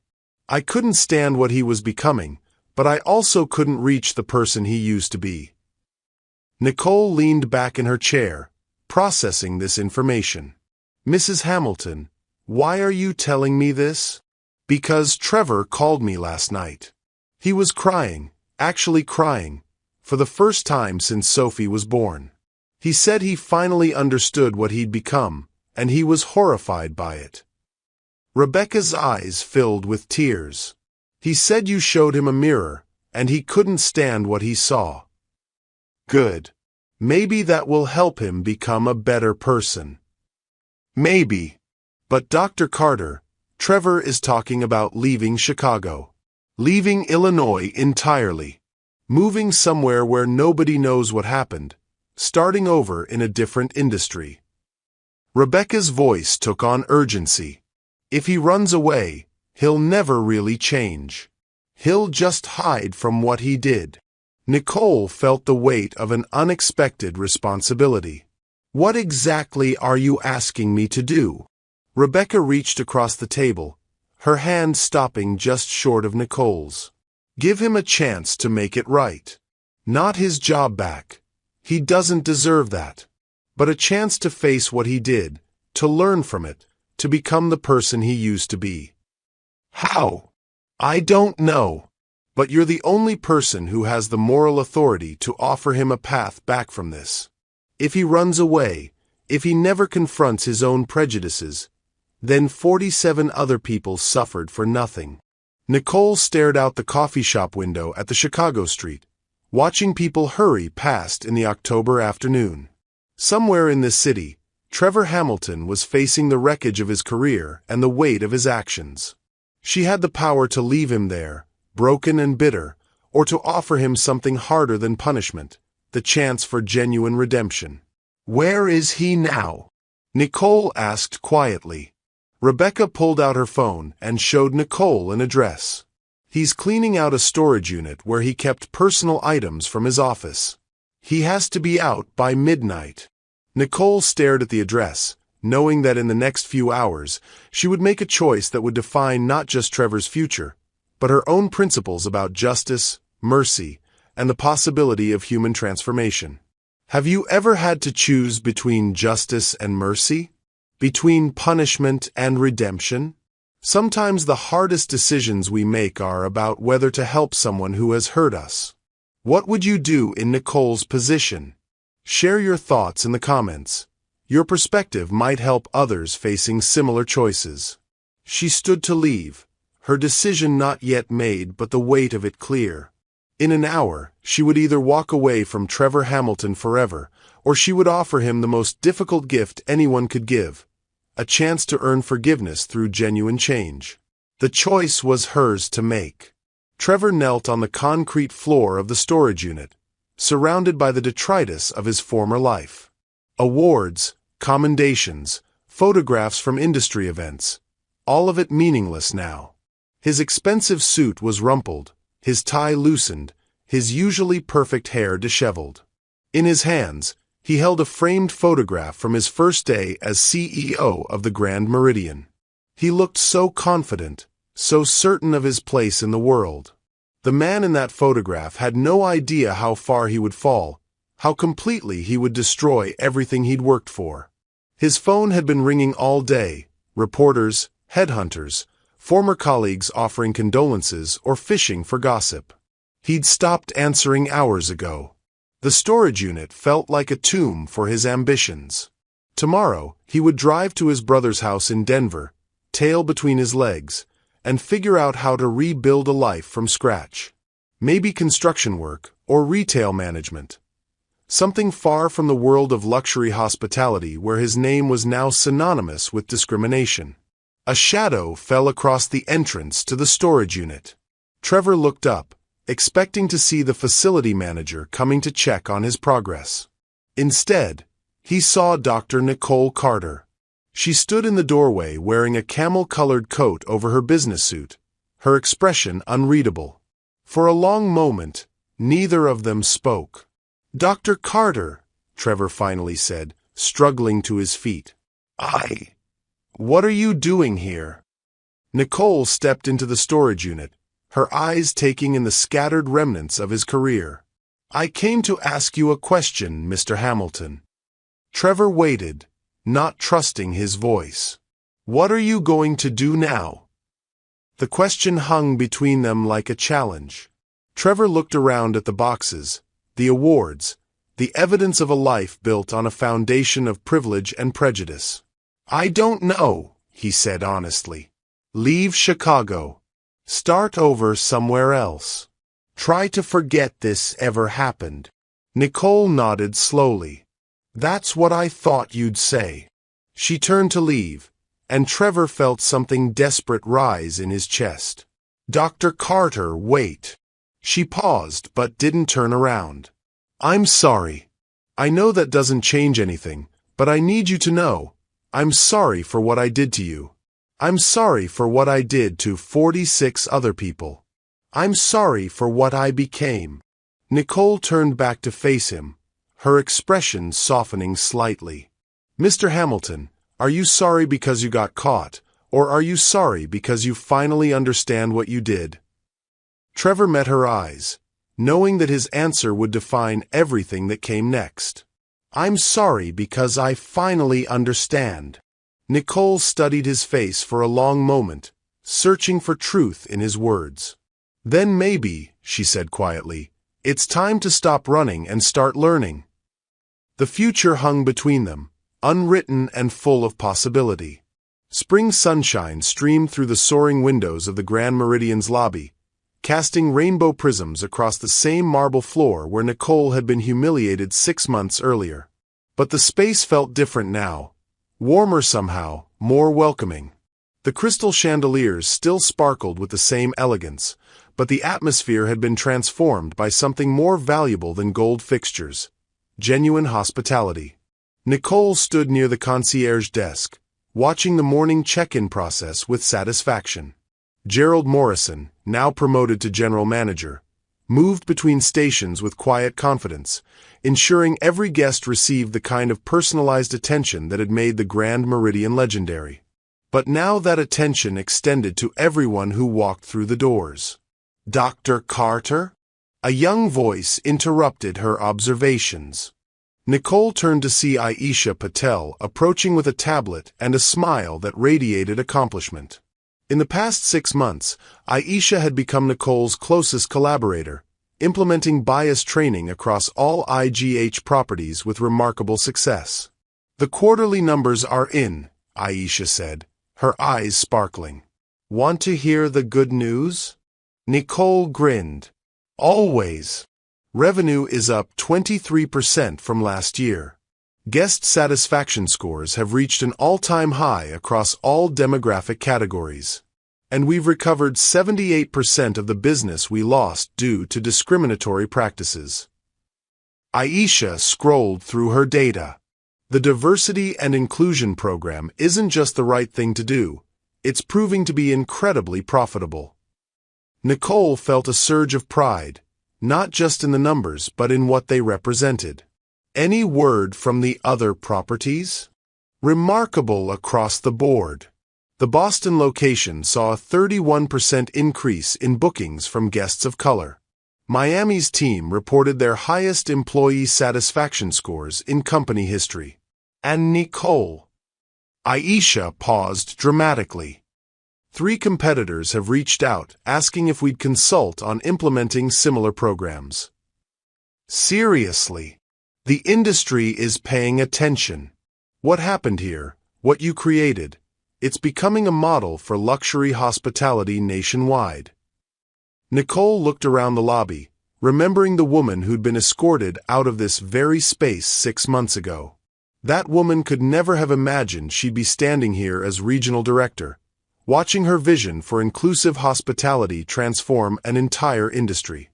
I couldn't stand what he was becoming, but I also couldn't reach the person he used to be. Nicole leaned back in her chair, processing this information. Mrs. Hamilton, why are you telling me this? Because Trevor called me last night. He was crying, actually crying, for the first time since Sophie was born. He said he finally understood what he'd become, and he was horrified by it. Rebecca's eyes filled with tears. He said you showed him a mirror, and he couldn't stand what he saw. Good. Maybe that will help him become a better person. Maybe. But Dr. Carter, Trevor is talking about leaving Chicago. Leaving Illinois entirely. Moving somewhere where nobody knows what happened. Starting over in a different industry. Rebecca's voice took on urgency. If he runs away, he'll never really change. He'll just hide from what he did. Nicole felt the weight of an unexpected responsibility. What exactly are you asking me to do? Rebecca reached across the table, her hand stopping just short of Nicole's. Give him a chance to make it right. Not his job back. He doesn't deserve that. But a chance to face what he did, to learn from it, to become the person he used to be. How? I don't know. But you're the only person who has the moral authority to offer him a path back from this. If he runs away, if he never confronts his own prejudices, then 47 other people suffered for nothing. Nicole stared out the coffee shop window at the Chicago street, watching people hurry past in the October afternoon. Somewhere in this city, Trevor Hamilton was facing the wreckage of his career and the weight of his actions. She had the power to leave him there, broken and bitter, or to offer him something harder than punishment, the chance for genuine redemption. Where is he now? Nicole asked quietly. Rebecca pulled out her phone and showed Nicole an address. He's cleaning out a storage unit where he kept personal items from his office. He has to be out by midnight. Nicole stared at the address, knowing that in the next few hours, she would make a choice that would define not just Trevor's future, but her own principles about justice, mercy, and the possibility of human transformation. Have you ever had to choose between justice and mercy? Between punishment and redemption? Sometimes the hardest decisions we make are about whether to help someone who has hurt us. What would you do in Nicole's position? Share your thoughts in the comments. Your perspective might help others facing similar choices. She stood to leave, her decision not yet made but the weight of it clear. In an hour, she would either walk away from Trevor Hamilton forever, or she would offer him the most difficult gift anyone could give, a chance to earn forgiveness through genuine change. The choice was hers to make. Trevor knelt on the concrete floor of the storage unit, surrounded by the detritus of his former life. Awards, commendations, photographs from industry events, all of it meaningless now. His expensive suit was rumpled, his tie loosened, his usually perfect hair disheveled. In his hands, he held a framed photograph from his first day as CEO of the Grand Meridian. He looked so confident, so certain of his place in the world. The man in that photograph had no idea how far he would fall, how completely he would destroy everything he'd worked for. His phone had been ringing all day, reporters, headhunters, former colleagues offering condolences or fishing for gossip. He'd stopped answering hours ago. The storage unit felt like a tomb for his ambitions. Tomorrow, he would drive to his brother's house in Denver, tail between his legs, and figure out how to rebuild a life from scratch. Maybe construction work or retail management. Something far from the world of luxury hospitality where his name was now synonymous with discrimination. A shadow fell across the entrance to the storage unit. Trevor looked up, expecting to see the facility manager coming to check on his progress. Instead, he saw Dr. Nicole Carter. She stood in the doorway wearing a camel-colored coat over her business suit, her expression unreadable. For a long moment, neither of them spoke. "Dr. Carter," Trevor finally said, struggling to his feet. What are you doing here?" Nicole stepped into the storage unit, her eyes taking in the scattered remnants of his career. "I came to ask you a question, Mr. Hamilton." Trevor waited, not trusting his voice. "What are you going to do now?" The question hung between them like a challenge. Trevor looked around at the boxes, the awards, the evidence of a life built on a foundation of privilege and prejudice. "I don't know," he said honestly. "Leave Chicago. Start over somewhere else. Try to forget this ever happened." Nicole nodded slowly. "That's what I thought you'd say." She turned to leave, and Trevor felt something desperate rise in his chest. "Dr. Carter, wait." She paused but didn't turn around. "I'm sorry. I know that doesn't change anything, but I need you to know, I'm sorry for what I did to you. I'm sorry for what I did to 46 other people. I'm sorry for what I became." Nicole turned back to face him, her expression softening slightly. "Mr. Hamilton, are you sorry because you got caught, or are you sorry because you finally understand what you did?" Trevor met her eyes, knowing that his answer would define everything that came next. "I'm sorry because I finally understand." Nicole studied his face for a long moment, searching for truth in his words. "Then maybe," she said quietly, "it's time to stop running and start learning." The future hung between them, unwritten and full of possibility. Spring sunshine streamed through the soaring windows of the Grand Meridian's lobby, casting rainbow prisms across the same marble floor where Nicole had been humiliated 6 months earlier. But the space felt different now, warmer somehow, more welcoming. The crystal chandeliers still sparkled with the same elegance, but the atmosphere had been transformed by something more valuable than gold fixtures: genuine hospitality. Nicole stood near the concierge desk, watching the morning check-in process with satisfaction. Gerald Morrison, now promoted to general manager, moved between stations with quiet confidence, ensuring every guest received the kind of personalized attention that had made the Grand Meridian legendary. But now that attention extended to everyone who walked through the doors. "Dr. Carter?" A young voice interrupted her observations. Nicole turned to see Aisha Patel approaching with a tablet and a smile that radiated accomplishment. In the past 6 months, Aisha had become Nicole's closest collaborator, implementing bias training across all IGH properties with remarkable success. "The quarterly numbers are in," Aisha said, her eyes sparkling. "Want to hear the good news?" Nicole grinned. "Always." Revenue is up 23% from last year. Guest satisfaction scores have reached an all-time high across all demographic categories. And we've recovered 78% of the business we lost due to discriminatory practices. Aisha scrolled through her data. The Diversity and Inclusion program isn't just the right thing to do, it's proving to be incredibly profitable. Nicole felt a surge of pride, not just in the numbers but in what they represented. Any word from the other properties? Remarkable across the board. The Boston location saw a 31% increase in bookings from guests of color. Miami's team reported their highest employee satisfaction scores in company history. And Nicole. Aisha paused dramatically. 3 competitors have reached out asking if we'd consult on implementing similar programs. Seriously. The industry is paying attention. What happened here, what you created, it's becoming a model for luxury hospitality nationwide. Nicole looked around the lobby, remembering the woman who'd been escorted out of this very space 6 months ago. That woman could never have imagined she'd be standing here as regional director, watching her vision for inclusive hospitality transform an entire industry.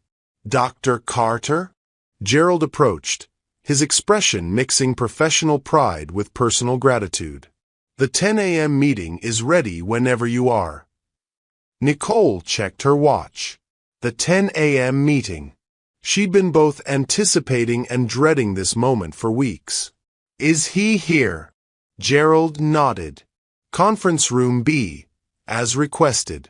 "Dr. Carter?" Gerald approached, his expression mixing professional pride with personal gratitude. "The 10 a.m. meeting is ready whenever you are." Nicole checked her watch. The 10 a.m. meeting. She'd been both anticipating and dreading this moment for weeks. "Is he here?" Gerald nodded. "Conference room B, as requested."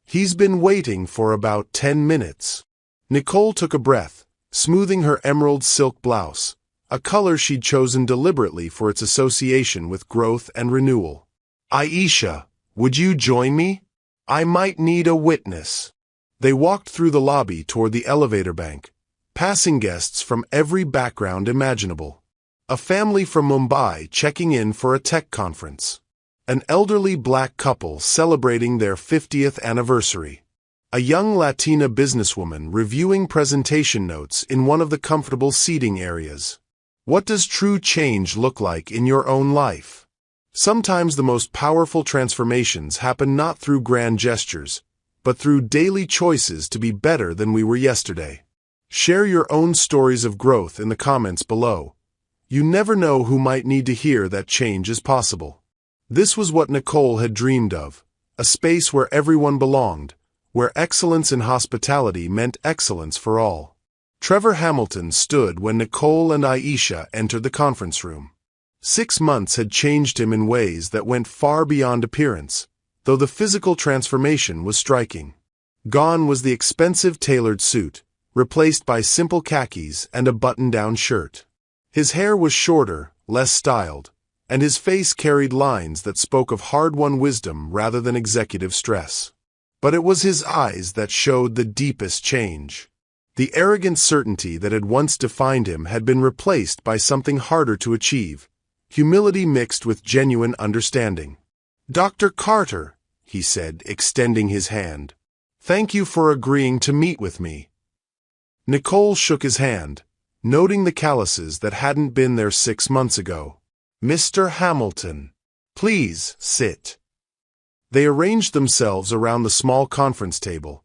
"He's been waiting for about 10 minutes. Nicole took a breath, smoothing her emerald silk blouse, a color she'd chosen deliberately for its association with growth and renewal. "Aisha, would you join me? I might need a witness." They walked through the lobby toward the elevator bank, passing guests from every background imaginable. A family from Mumbai checking in for a tech conference. An elderly black couple celebrating their 50th anniversary. A young Latina businesswoman reviewing presentation notes in one of the comfortable seating areas. What does true change look like in your own life? Sometimes the most powerful transformations happen not through grand gestures, but through daily choices to be better than we were yesterday. Share your own stories of growth in the comments below. You never know who might need to hear that change is possible. This was what Nicole had dreamed of, a space where everyone belonged, where excellence in hospitality meant excellence for all. Trevor Hamilton stood when Nicole and Aisha entered the conference room. 6 months had changed him in ways that went far beyond appearance, though the physical transformation was striking. Gone was the expensive tailored suit, replaced by simple khakis and a button-down shirt. His hair was shorter, less styled, and his face carried lines that spoke of hard-won wisdom rather than executive stress. But it was his eyes that showed the deepest change. The arrogant certainty that had once defined him had been replaced by something harder to achieve, humility mixed with genuine understanding. "Dr. Carter," he said, extending his hand. "Thank you for agreeing to meet with me." Nicole shook his hand, noting the calluses that hadn't been there 6 months ago. "Mr. Hamilton, please sit." They arranged themselves around the small conference table,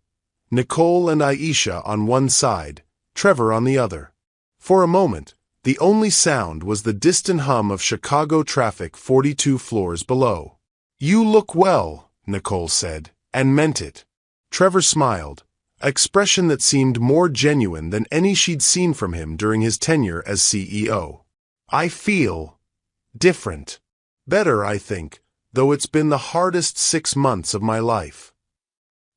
Nicole and Aisha on one side, Trevor on the other. For a moment, the only sound was the distant hum of Chicago traffic 42 floors below. "You look well," Nicole said, and meant it. Trevor smiled, an expression that seemed more genuine than any she'd seen from him during his tenure as CEO. "I feel different. Better, I think, though it's been the hardest 6 months of my life."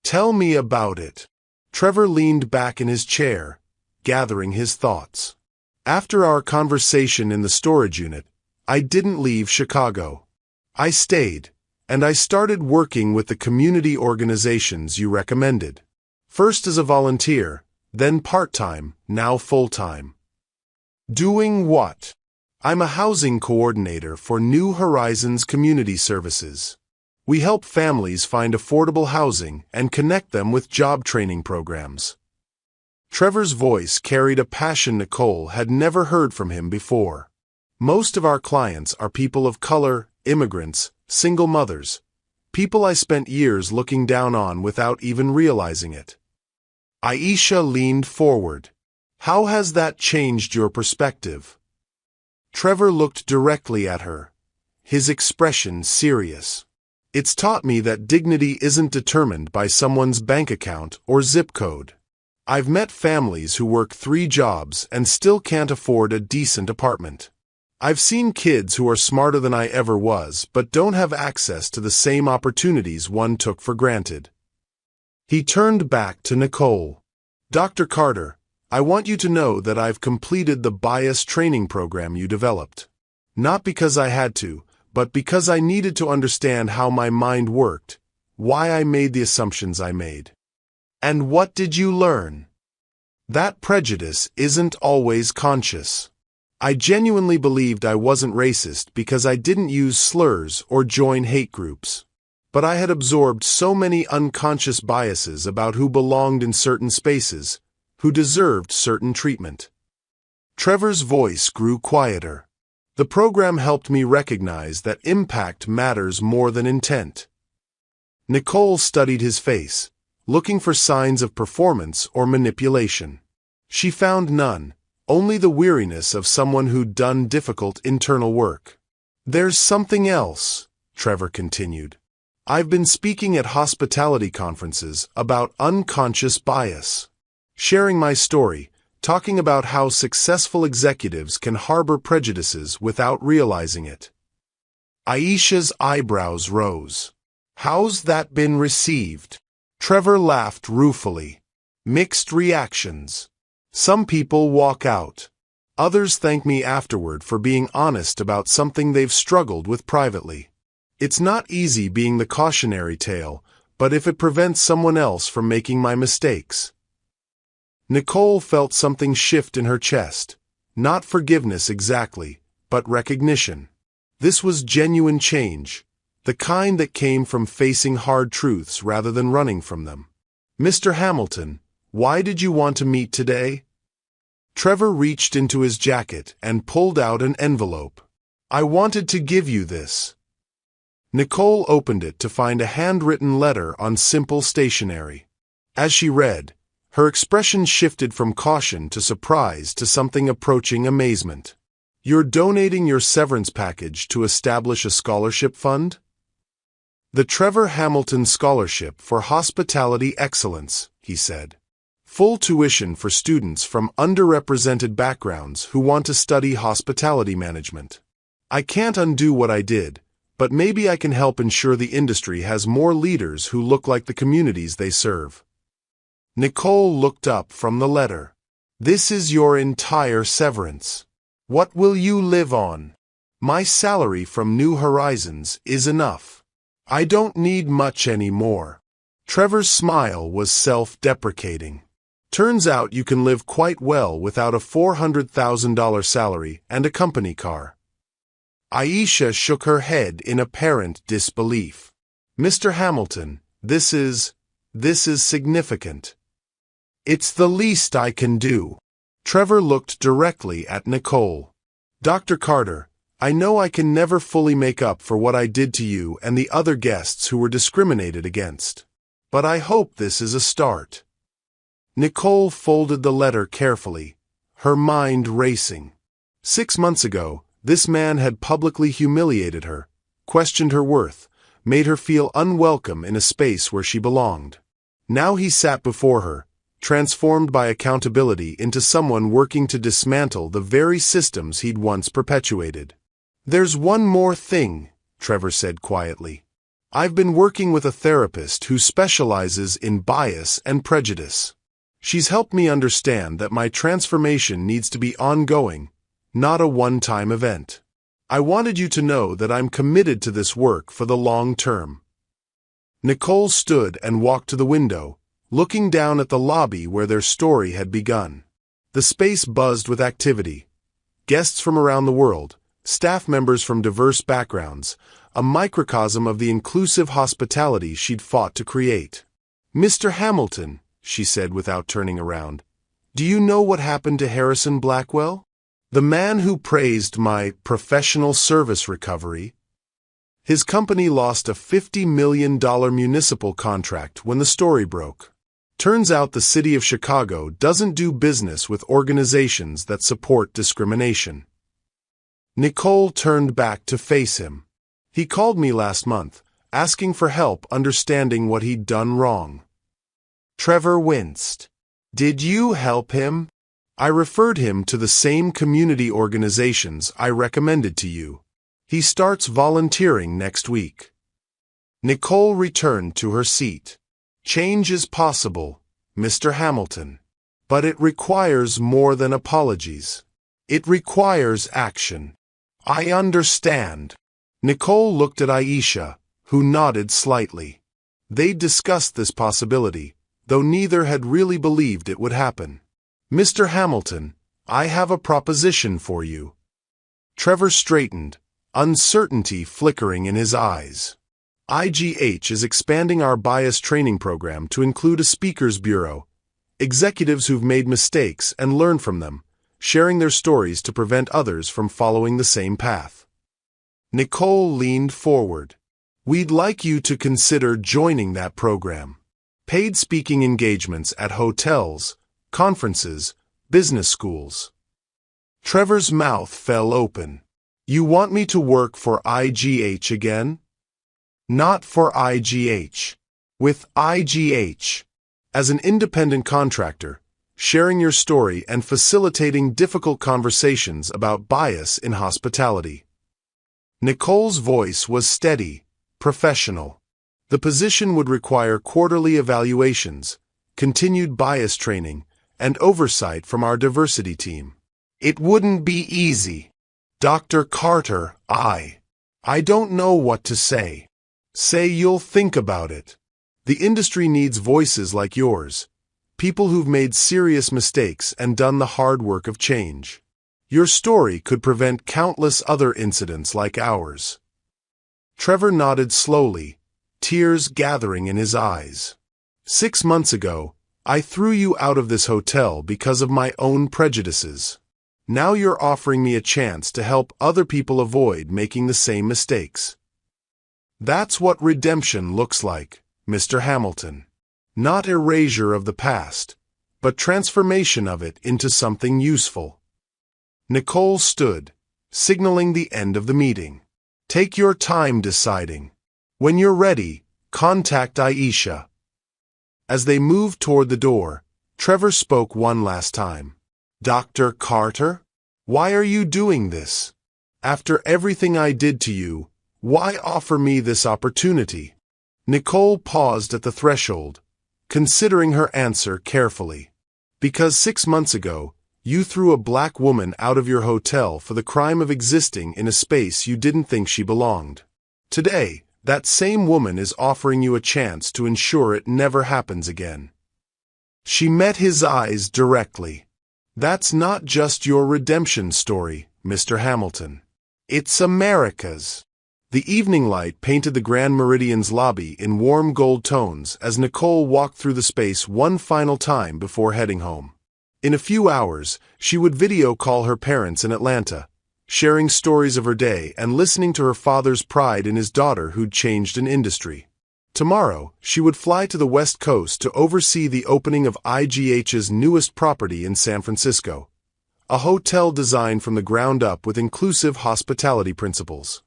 "Tell me about it." Trevor leaned back in his chair, gathering his thoughts. "After our conversation in the storage unit, I didn't leave Chicago. I stayed, and I started working with the community organizations you recommended. First as a volunteer, then part-time, now full-time." "Doing what?" "I'm a housing coordinator for New Horizons Community Services. We help families find affordable housing and connect them with job training programs." Trevor's voice carried a passion Nicole had never heard from him before. "Most of our clients are people of color, immigrants, single mothers, people I spent years looking down on without even realizing it." Aisha leaned forward. "How has that changed your perspective?" Trevor looked directly at her, his expression serious. "It's taught me that dignity isn't determined by someone's bank account or zip code. I've met families who work 3 jobs and still can't afford a decent apartment. I've seen kids who are smarter than I ever was but don't have access to the same opportunities one took for granted." He turned back to Nicole. "Dr. Carter, I want you to know that I've completed the bias training program you developed. Not because I had to, but because I needed to understand how my mind worked, why I made the assumptions I made." "And what did you learn?" "That prejudice isn't always conscious. I genuinely believed I wasn't racist because I didn't use slurs or join hate groups. But I had absorbed so many unconscious biases about who belonged in certain spaces, who deserved certain treatment." Trevor's voice grew quieter. "The program helped me recognize that impact matters more than intent." Nicole studied his face, looking for signs of performance or manipulation. She found none, only the weariness of someone who'd done difficult internal work. "There's something else," Trevor continued. "I've been speaking at hospitality conferences about unconscious bias. Sharing my story, talking about how successful executives can harbor prejudices without realizing it." Aisha's eyebrows rose. "How's that been received?" Trevor laughed ruefully. "Mixed reactions. Some people walk out. Others thank me afterward for being honest about something they've struggled with privately. It's not easy being the cautionary tale, but if it prevents someone else from making my mistakes." Nicole felt something shift in her chest. Not forgiveness exactly, but recognition. This was genuine change, the kind that came from facing hard truths rather than running from them. "Mr. Hamilton, why did you want to meet today?" Trevor reached into his jacket and pulled out an envelope. "I wanted to give you this." Nicole opened it to find a handwritten letter on simple stationery. As she read, her expression shifted from caution to surprise to something approaching amazement. "You're donating your severance package to establish a scholarship fund?" "The Trevor Hamilton Scholarship for Hospitality Excellence," he said. "Full tuition for students from underrepresented backgrounds who want to study hospitality management. I can't undo what I did, but maybe I can help ensure the industry has more leaders who look like the communities they serve." Nicole looked up from the letter. "This is your entire severance. What will you live on?" "My salary from New Horizons is enough. I don't need much anymore." Trevor's smile was self-deprecating. "Turns out you can live quite well without a $400,000 salary and a company car." Aisha shook her head in apparent disbelief. "Mr. Hamilton, this is significant." "It's the least I can do." Trevor looked directly at Nicole. "Dr. Carter, I know I can never fully make up for what I did to you and the other guests who were discriminated against. But I hope this is a start." Nicole folded the letter carefully, her mind racing. 6 months ago, this man had publicly humiliated her, questioned her worth, made her feel unwelcome in a space where she belonged. Now he sat before her, transformed by accountability into someone working to dismantle the very systems he'd once perpetuated. "There's one more thing," Trevor said quietly. "I've been working with a therapist who specializes in bias and prejudice. She's helped me understand that my transformation needs to be ongoing, not a one-time event. I wanted you to know that I'm committed to this work for the long term." Nicole stood and walked to the window, looking down at the lobby where their story had begun. The space buzzed with activity. Guests from around the world, staff members from diverse backgrounds, a microcosm of the inclusive hospitality she'd fought to create. "Mr. Hamilton," she said without turning around, "do you know what happened to Harrison Blackwell? The man who praised my professional service recovery? His company lost a $50 million municipal contract when the story broke. Turns out the city of Chicago doesn't do business with organizations that support discrimination." Nicole turned back to face him. "He called me last month, asking for help understanding what he'd done wrong." Trevor winced. "Did you help him?" "I referred him to the same community organizations I recommended to you. He starts volunteering next week." Nicole returned to her seat. "Change is possible, Mr. Hamilton. But it requires more than apologies. It requires action." "I understand." Nicole looked at Aisha, who nodded slightly. They'd discussed this possibility, though neither had really believed it would happen. "Mr. Hamilton, I have a proposition for you." Trevor straightened, uncertainty flickering in his eyes. "IGH is expanding our bias training program to include a speakers bureau, executives who've made mistakes and learned from them, sharing their stories to prevent others from following the same path." Nicole leaned forward. "We'd like you to consider joining that program. Paid speaking engagements at hotels, conferences, business schools." Trevor's mouth fell open. "You want me to work for IGH again?" "Not for IGH. With IGH. As an independent contractor, sharing your story and facilitating difficult conversations about bias in hospitality." Nicole's voice was steady, professional. The position would require quarterly evaluations, continued bias training, and oversight from our diversity team. "It wouldn't be easy. Dr. Carter, I don't know what to say." "Say you'll think about it. The industry needs voices like yours. people who've made serious mistakes and done the hard work of change. Your story could prevent countless other incidents like ours. Trevor nodded slowly, tears gathering in his eyes. 6 months ago, I threw you out of this hotel because of my own prejudices. Now you're offering me a chance to help other people avoid making the same mistakes. That's what redemption looks like, Mr. Hamilton. Not erasure of the past, but transformation of it into something useful. Nicole stood, signaling the end of the meeting. Take your time deciding. When you're ready, contact Aisha. As they moved toward the door, Trevor spoke one last time. Dr. Carter? Why are you doing this? After everything I did to you, why offer me this opportunity? Nicole paused at the threshold, considering her answer carefully. Because 6 months ago, you threw a black woman out of your hotel for the crime of existing in a space you didn't think she belonged. Today, that same woman is offering you a chance to ensure it never happens again. She met his eyes directly. That's not just your redemption story, Mr. Hamilton. It's America's. The evening light painted the Grand Meridian's lobby in warm gold tones as Nicole walked through the space one final time before heading home. In a few hours, she would video call her parents in Atlanta, sharing stories of her day and listening to her father's pride in his daughter who'd changed an industry. Tomorrow, she would fly to the West Coast to oversee the opening of IGH's newest property in San Francisco, a hotel designed from the ground up with inclusive hospitality principles.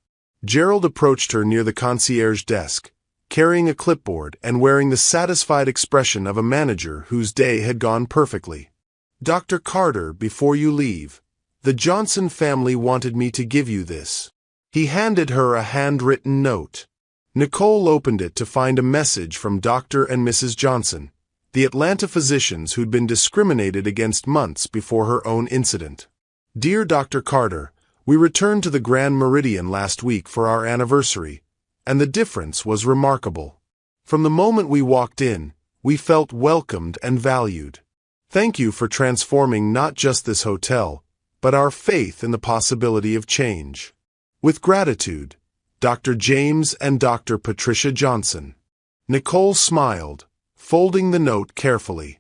Gerald approached her near the concierge desk, carrying a clipboard and wearing the satisfied expression of a manager whose day had gone perfectly. Dr. Carter, before you leave, the Johnson family wanted me to give you this. He handed her a handwritten note. Nicole opened it to find a message from Dr. and Mrs. Johnson, the Atlanta physicians who'd been discriminated against months before her own incident. Dear Dr. Carter, we returned to the Grand Meridian last week for our anniversary, and the difference was remarkable. From the moment we walked in, we felt welcomed and valued. Thank you for transforming not just this hotel, but our faith in the possibility of change. With gratitude, Dr. James and Dr. Patricia Johnson. Nicole smiled, folding the note carefully.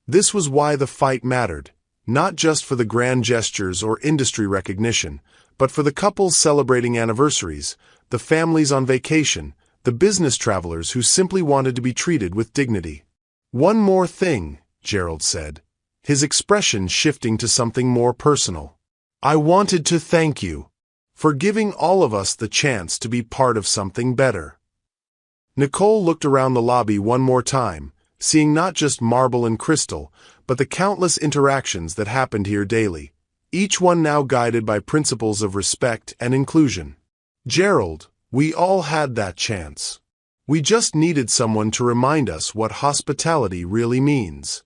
This was why the fight mattered, not just for the grand gestures or industry recognition, but for the couples celebrating anniversaries, the families on vacation, the business travelers who simply wanted to be treated with dignity. One more thing, Gerald said, his expression shifting to something more personal. I wanted to thank you for giving all of us the chance to be part of something better. Nicole looked around the lobby one more time, seeing not just marble and crystal, but the countless interactions that happened here daily, each one now guided by principles of respect and inclusion. Gerald, we all had that chance. We just needed someone to remind us what hospitality really means.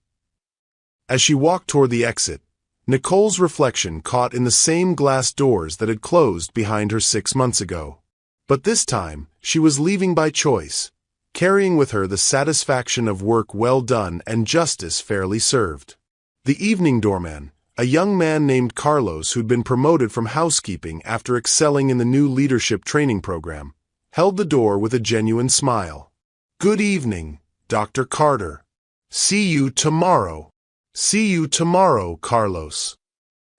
As she walked toward the exit, Nicole's reflection caught in the same glass doors that had closed behind her 6 months ago. But this time, she was leaving by choice, carrying with her the satisfaction of work well done and justice fairly served. The evening doorman, a young man named Carlos who'd been promoted from housekeeping after excelling in the new leadership training program, held the door with a genuine smile. Good evening, Dr. Carter. See you tomorrow. See you tomorrow, Carlos.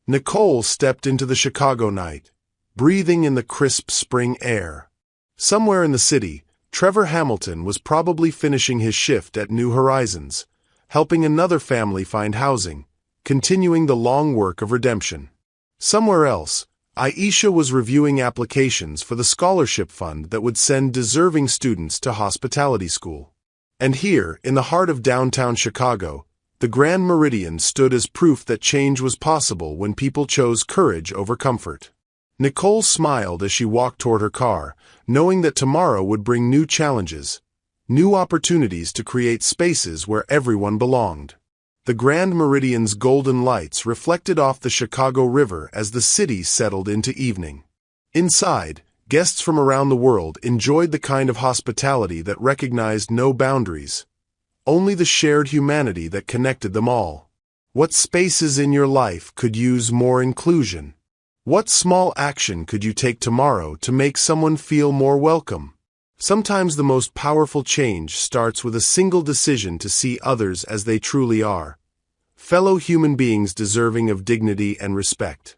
Nicole stepped into the Chicago night, breathing in the crisp spring air. Somewhere in the city, Trevor Hamilton was probably finishing his shift at New Horizons, helping another family find housing, continuing the long work of redemption. Somewhere else, Aisha was reviewing applications for the scholarship fund that would send deserving students to hospitality school. And here, in the heart of downtown Chicago, the Grand Meridian stood as proof that change was possible when people chose courage over comfort. Nicole smiled as she walked toward her car, knowing that tomorrow would bring new challenges, new opportunities to create spaces where everyone belonged. The Grand Meridian's golden lights reflected off the Chicago River as the city settled into evening. Inside, guests from around the world enjoyed the kind of hospitality that recognized no boundaries, only the shared humanity that connected them all. What spaces in your life could use more inclusion? What small action could you take tomorrow to make someone feel more welcome? Sometimes the most powerful change starts with a single decision to see others as they truly are, fellow human beings deserving of dignity and respect.